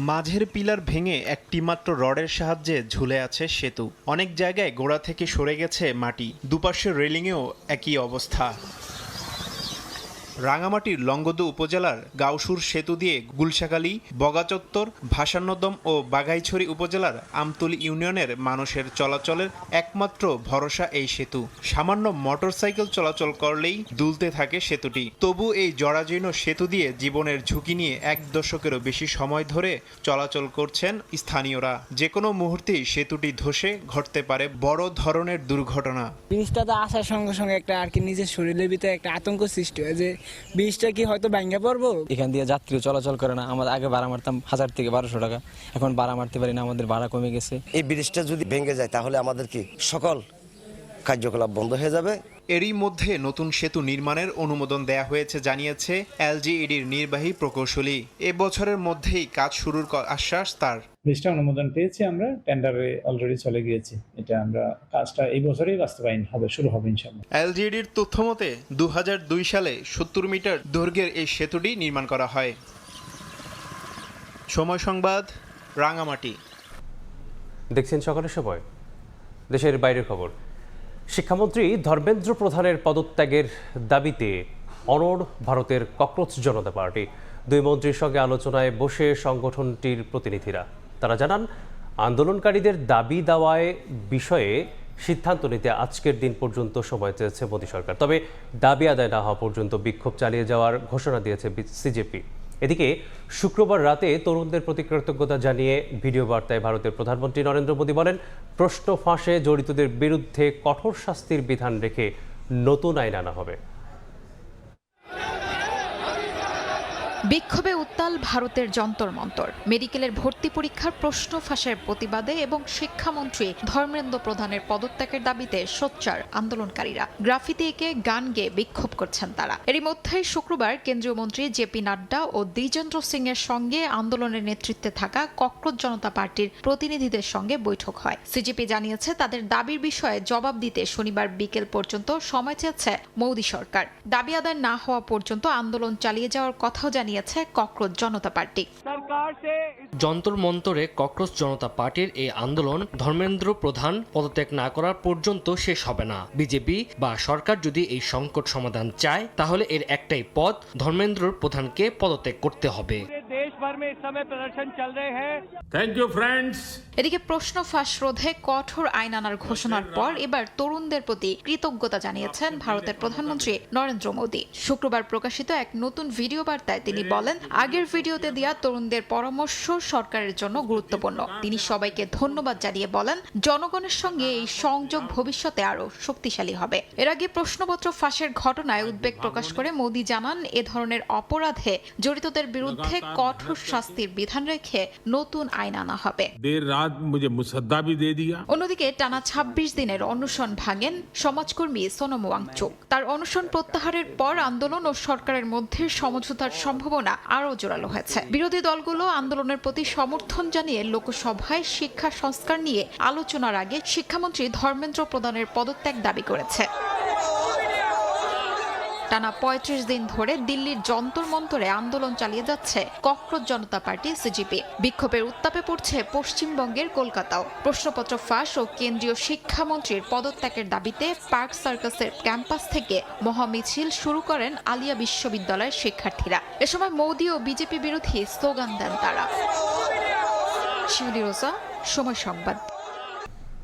মাঝের পিলার ভেঙে একটি মাত্র রডের সাহায্যে ঝুলে আছে সেতু। অনেক জায়গায় গোড়া থেকে সরে গেছে মাটি, দুপাশের রেলিংয়েও একই অবস্থা। রাঙামাটির লংগদু উপজেলার গাউসুর সেতু দিয়ে গুলশাখালী, বগাচত্বর, ভাসান্নদম ও বাঘাইছড়ি উপজেলার আমতলী ইউনিয়নের মানুষের চলাচলের একমাত্র ভরসা এই সেতু। সামান্য মোটরসাইকেল চলাচল করলেই দুলতে থাকে সেতুটি। তবু এই জরাজীর্ণ সেতু দিয়ে জীবনের ঝুঁকি নিয়ে 1 দশকেরও বেশি সময় ধরে চলাচল করছেন স্থানীয়রা। যে কোনো মুহূর্তেই সেতুটি ধসে ঘটতে পারে বড় ধরনের দুর্ঘটনা। ব্রিজটাতে আসার সঙ্গে সঙ্গে একটা আর কি নিজের শরীরের ভিতরে একটা আতঙ্ক সৃষ্টি হয় যে ব্রিজটা কি হয়তো ভাঙা পড়বো। এখান দিয়ে যাত্রীও চলাচল করে না। আমরা আগে ভাড়া মারতাম 1000 থেকে 1200 টাকা, এখন ভাড়া মারতে পারি না, আমাদের ভাড়া কমে গেছে। এই ব্রিজটা যদি ভেঙে যায় তাহলে আমাদের কি সকল কার্যকলাপ বন্ধ হয়ে যাবে। এরই মধ্যে নতুন সেতু নির্মাণের অনুমোদন দেয়া হয়েছে জানিয়েছে এলজিইডির নির্বাহী প্রকৌশলী। এ বছরের মধ্যেই কাজ শুরুর আশ্বাস তার। ব্রিজটা অনুমোদন পেয়েছি, আমরা টেন্ডারে অলরেডি চলে গিয়েছি। এটা আমরা কাজটা এই বছরই বাস্তবায়ন হবে, শুরু হবে ইনশাআল্লাহ। এলজিইডির তথ্য মতে 2002 সালে 70 মিটার দৈর্ঘ্যের এই সেতুটি নির্মাণ করা হয়। সময় সংবাদ, রাঙামাটি। দেখছেন সকালের সময়। দেশের বাইরের খবর। শিক্ষামন্ত্রী ধর্মেন্দ্র প্রধানের পদত্যাগের দাবিতে অনড় ভারতের ককরোচ জনতা পার্টি। 2 মন্ত্রীর সঙ্গে আলোচনায় বসে সংগঠনটির প্রতিনিধিরা। তারা জানান, আন্দোলনকারীদের দাবি দাওয়ায় বিষয়ে সিদ্ধান্ত নিতে আজকের দিন পর্যন্ত সময় চেয়েছে মোদী সরকার। তবে দাবি আদায় না হওয়া পর্যন্ত বিক্ষোভ চালিয়ে যাওয়ার ঘোষণা দিয়েছে সিজেপি। এদিকে শুক্রবার রাতে তরুণদের প্রতি কৃতজ্ঞতা জানিয়ে ভিডিও বার্তায় ভারতের প্রধানমন্ত্রী নরেন্দ্র মোদী বলেন, প্রশ্ন ফাঁসে জড়িতদের বিরুদ্ধে কঠোর শাস্তির বিধান রেখে নতুন আইন আনা হবে। বিক্ষোভে উত্তাল ভারতের যন্তর মন্তর। মেডিকেলের ভর্তি পরীক্ষার প্রশ্ন ফাঁসের প্রতিবাদে এবং শিক্ষামন্ত্রী ধর্মেন্দ্র প্রধানের পদত্যাগের দাবিতে সোচ্চার আন্দোলনকারীরা। গ্রাফিতি এঁকে গান গেয়ে বিক্ষোভ করছেন তারা। এরই মধ্যেই শুক্রবার কেন্দ্রীয় মন্ত্রী জেপি নাড্ডা ও দ্বিজেন্দ্র সিং এর সঙ্গে আন্দোলনের নেতৃত্বে থাকা ককরোচ জনতা পার্টির প্রতিনিধিদের সঙ্গে বৈঠক হয়। সিজেপি জানিয়েছে, তাদের দাবির বিষয়ে জবাব দিতে শনিবার বিকেল পর্যন্ত সময় চেয়েছে মোদী সরকার। দাবি আদায় না হওয়া পর্যন্ত আন্দোলন চালিয়ে যাওয়ার কথাও জানিয়েছে ককরোচ জনতা পার্টি। যন্তর মন্তরে ককরোচ জনতা পার্টির এই আন্দোলন ধর্মেন্দ্র প্রধান পদত্যাগ না করার পর্যন্ত শেষ হবে না। বিজেপি বা সরকার যদি এই সংকট সমাধান চায়, তাহলে এর একটাই পথ, ধর্মেন্দ্র প্রধানকে পদত্যাগ করতে হবে। এদিকে প্রশ্ন ফাঁস রোধে কঠোর আইন আনার ঘোষণার পর এবার তরুণদের প্রতি কৃতজ্ঞতা জানিয়েছেন ভারতের প্রধানমন্ত্রী নরেন্দ্র মোদী। শুক্রবার প্রকাশিত এক নতুন ভিডিও বার্তায় তিনি বলেন, আগের ভিডিওতে দেওয়া তরুণদের পরামর্শ সরকারের জন্য গুরুত্বপূর্ণ। তিনি সবাইকে ধন্যবাদ জানিয়ে বলেন, জনগণের সঙ্গে এই সংযোগ ভবিষ্যতে আরো শক্তিশালী হবে। এর আগে প্রশ্নপত্র ফাঁসের ঘটনায় উদ্বেগ প্রকাশ করে মোদী জানান, এ ধরনের অপরাধে জড়িতদের বিরুদ্ধে কঠোর শাস্তির বিধান রেখে নতুন আইন আনা হবে। অন্যদিকে টানা 26 দিনের অনশন ভাঙেন সমাজকর্মী সোনম ওয়াংচুক। তার অনশন প্রত্যাহারের পর আন্দোলন ও সরকারের মধ্যে সমঝোতার সম্ভাবনা আরও জোরালো হয়েছে। বিরোধী দলগুলো আন্দোলনের প্রতি সমর্থন জানিয়ে লোকসভায় শিক্ষা সংস্কার নিয়ে আলোচনার আগে শিক্ষামন্ত্রী ধর্মেন্দ্র প্রধানের পদত্যাগ দাবি করেছে। টানা 35 দিন ধরে দিল্লির যন্তর মন্তরে আন্দোলন চালিয়ে যাচ্ছে ককরোচ জনতা পার্টি সিজেপি। বিক্ষোভের উত্তাপে পড়ছে পশ্চিমবঙ্গের কলকাতাও। প্রশ্নপত্র ফাঁস ও কেন্দ্রীয় শিক্ষামন্ত্রীর পদত্যাগের দাবিতে পার্ক সার্কাসের ক্যাম্পাস থেকে মহামিছিল শুরু করেন আলিয়া বিশ্ববিদ্যালয়ের শিক্ষার্থীরা। এ সময় মোদী ও বিজেপি বিরোধী স্লোগান দেন তারা। শিউলি রোজা, সময় সংবাদ।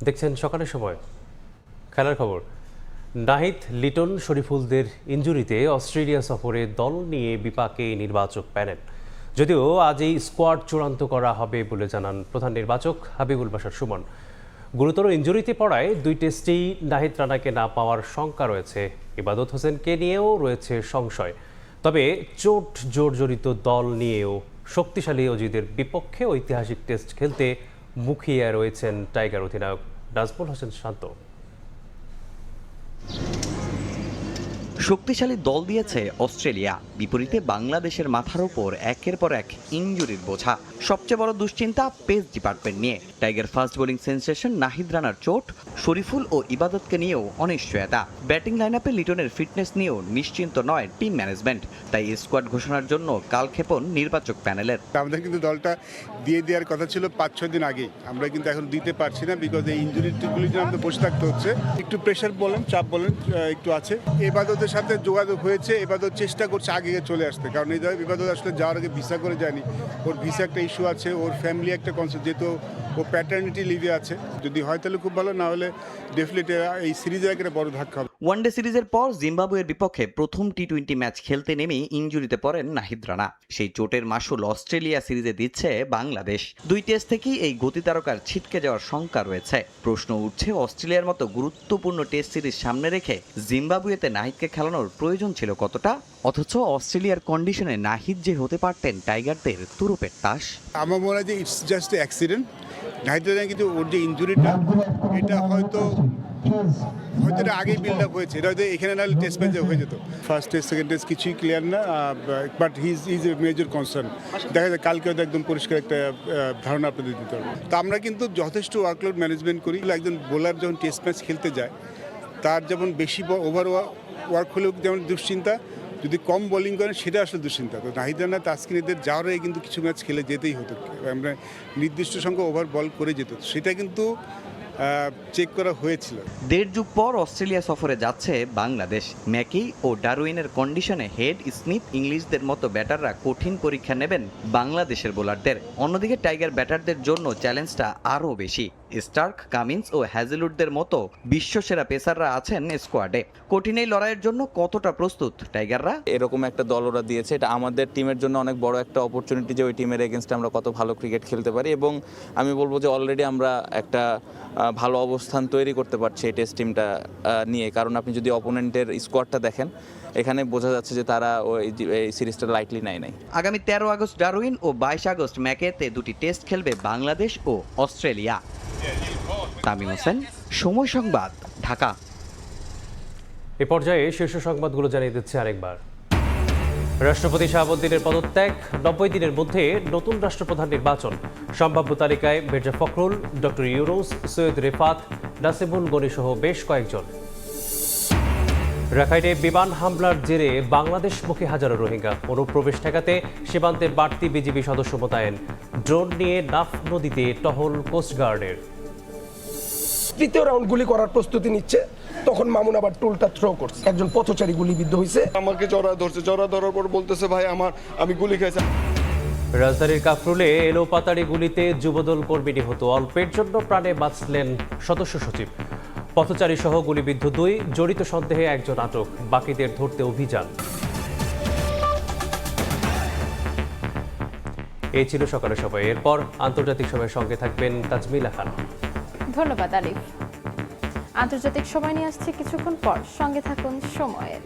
দেখছেন সকালের সময়। খেলার খবর। নাহিদ, লিটন, শরীফুলদের ইনজুরিতে অস্ট্রেলিয়া সফরে দল নিয়ে বিপাকে নির্বাচক প্যানেল। যদিও আজ এই স্কোয়াড চূড়ান্ত করা হবে বলে জানান প্রধান নির্বাচক হাবিবুল বাশার সুমন। গুরুতর ইনজুরিতে পড়ায় 2 টেস্টেই নাহিদ রানাকে না পাওয়ার শঙ্কা রয়েছে। ইবাদত হোসেনকে নিয়েও রয়েছে সংশয়। তবে চোট জর্জরিত দল নিয়েও শক্তিশালী অজিদের বিপক্ষে ঐতিহাসিক টেস্ট খেলতে মুখিয়ে রয়েছেন টাইগার অধিনায়ক নাজমুল হোসেন শান্ত। শক্তিশালী দল দিয়েছে অস্ট্রেলিয়া, বিপরীতে বাংলাদেশের মাথার ওপর একের পর এক ইনজুরির বোঝা। সবচেয়ে বড় দুশ্চিন্তা পেস ডিপার্টমেন্ট নিয়ে। Tiger fast bowling sensation Nahid রানার চোট, শরীফুল ও ইবাদতকে নিয়েও অনিশ্চয়তা। ব্যাটিং লাইনআপে লিটনের ফিটনেস নিয়েও নিশ্চিন্ত নয় টিম ম্যানেজমেন্ট। তাই স্কোয়াড ঘোষণার জন্য কালক্ষেপণ নির্বাচক প্যানেলের। আমাদের কিন্তু দলটা দিয়ে দেওয়ার কথা ছিল 5-6 দিন আগেই, আমরা কিন্তু এখন দিতে পারছি না, বিকজ এই ইনজুরিগুলির জন্য আমাদের বসে থাকতে হচ্ছে। একটু প্রেশার বলেন, চাপ বলেন, একটু আছে। ইবাদতের সাথে যোগাযোগ হয়েছে, ইবাদত চেষ্টা করছে আগে চলে আসতে, কারণ এই ইবাদত আসলে যাওয়ার আগে ভিসা করে যায়নি। ওর ভিসা একটা ইস্যু আছে, ওর ফ্যামিলি একটা কনসার্ন, যেহেতু ও প্যাটার্নিটি লিভে আছে। যদি হয় তাহলে খুব ভালো, না হলে ডেফিনেটলি এই সিরিজে একটা বড় ধাক্কা হবে। ওয়ানডে সিরিজের পর জিম্বাবুয়ের বিপক্ষে প্রথম টি-20 ম্যাচ খেলতে নেমেই ইনজুরিতে পড়েন নাহিদ রানা। সেই চোটের মাসুল অস্ট্রেলিয়া সিরিজে দিচ্ছে বাংলাদেশ। 2 টেস্ট থেকেই এই গতি তারকার ছিটকে যাওয়ার শঙ্কা রয়েছে। প্রশ্ন উঠছে, অস্ট্রেলিয়ার মতো গুরুত্বপূর্ণ টেস্ট সিরিজ সামনে রেখে জিম্বাবুয়েতে নাহিদকে খেলানোর প্রয়োজন ছিল কতটা? অথচ অস্ট্রেলিয়ার কন্ডিশনে নাহিদ যে হতে পারতেন টাইগারদের তুরুপের তাস। আমার মনে হয় যে it's just accident. Nahid Rana কিন্তু ওর যে ইনজুরিটা, এটা হয়তো এটা আগেই বিল্ড আপ হয়েছে, এটা হয়তো এখানে না হলে টেস্ট ম্যাচে হয়ে যেত। ফার্স্ট টেস্ট, সেকেন্ড টেস্ট কিছুই ক্লিয়ার না, but he is a major concern. দেখা যায় কালকে হয়তো একদম পরিষ্কার একটা ধারণা আপনাদের দিতে হবে। তো আমরা কিন্তু যথেষ্ট ওয়ার্কলোড ম্যানেজমেন্ট করি। একজন বোলার যখন টেস্ট ম্যাচ খেলতে যায়, তার যেমন বেশি ওভার ওয়ার্ক হলেও যেমন দুশ্চিন্তা, যদি কম বোলিং করেন সেটা আসলে দুশ্চিন্তা। তো নাহিদ রানা, তাসকিনদের যাওয়ার আগে কিন্তু কিছু ম্যাচ খেলে যেতেই হতো, আমরা নির্দিষ্ট সংখ্যক ওভার বল করে যেত, সেটা কিন্তু চেক করা হয়েছিল। 1.5 যুগ পর অস্ট্রেলিয়া সফরে যাচ্ছে বাংলাদেশ। ম্যাকি ও ডারউইনের কন্ডিশনে হেড, স্মিথ, ইংলিশদের মতো ব্যাটাররা কঠিন পরীক্ষা নেবেন বাংলাদেশের বোলারদের। অন্যদিকে টাইগার ব্যাটারদের জন্য চ্যালেঞ্জটা আরও বেশি। স্টার্ক, কামিন্স ও হ্যাজেলউডদের মতো বিশ্বসেরা পেসাররা আছেন স্কোয়াডে। কঠিন এই লড়াইয়ের জন্য কতটা প্রস্তুত টাইগাররা? এরকম একটা দল ওরা দিয়েছে, এটা আমাদের টিমের জন্য অনেক বড় একটা অপরচুনিটি যে ওই টিমের এগেনস্টে আমরা কত ভালো ক্রিকেট খেলতে পারি। এবং আমি বলবো যে অলরেডি আমরা একটা ভালো অবস্থান তৈরি করতে পারছি এই টেস্ট টিমটা নিয়ে। কারণ আপনি যদি অপোনেন্টের স্কোয়াডটা দেখেন, এখানে বোঝা যাচ্ছে যে তারা এই সিরিজটা লাইটলি নাই। আগামী 13 আগস্ট ডারউইন ও 22 আগস্ট ম্যাকেতে 2টি টেস্ট খেলবে বাংলাদেশ ও অস্ট্রেলিয়া। তামিম হোসেন, সময় সংবাদ, ঢাকা। এ পর্যায়ে শীর্ষ সংবাদগুলো জানিয়ে দিচ্ছে আরেকবার। রাষ্ট্রপতি শাহাবুদ্দিনের পদত্যাগ, 90 দিনের মধ্যে নতুন রাষ্ট্রপ্রধান নির্বাচন। সম্ভাব্য তালিকায় মির্জা ফখরুল, ডক্টর ইউনূস, সৈয়দ রেফাত, নাসিমুল গনি সহ বেশ কয়েকজন। রাখাইনে বিমান হামলার জেরে বাংলাদেশমুখী হাজারো রোহিঙ্গা। অনুপ্রবেশ ঠেকাতে সীমান্তে বাড়তি বিজিবি সদস্য মোতায়েন। ড্রোন নিয়ে নাফ নদীতে টহল কোস্টগার্ডের। তৃতীয় রাউন্ড গুলি করার প্রস্তুতি নিচ্ছে, তখন মামুন আবার টুলটা থ্রো করছে। একজন পথচারী গুলিবিদ্ধ হয়েছে। আমাকে জড়া ধরছে, জড়া ধরার পর বলতেছে, ভাই আমি গুলি খাইছি। রাজধানীর কাফরুলে এলোপাতাড়ি গুলিতে যুবদল কর্মী নিহত। অল্পের জন্য প্রাণে বাঁচলেন সদস্য সচিব। পথচারী সহ গুলিবিদ্ধ 2, জড়িত সন্দেহে একজন আটক, বাকিদের ধরতে অভিযান। এই ছিল সকালের সময়। এরপর আন্তর্জাতিক সময়ের সঙ্গে থাকবেন তাজমিলা খান। ধন্যবাদ আলিফ। আন্তর্জাতিক সময় নিয়ে আসছে কিছুক্ষণ পর, সঙ্গে থাকুন সময়ের।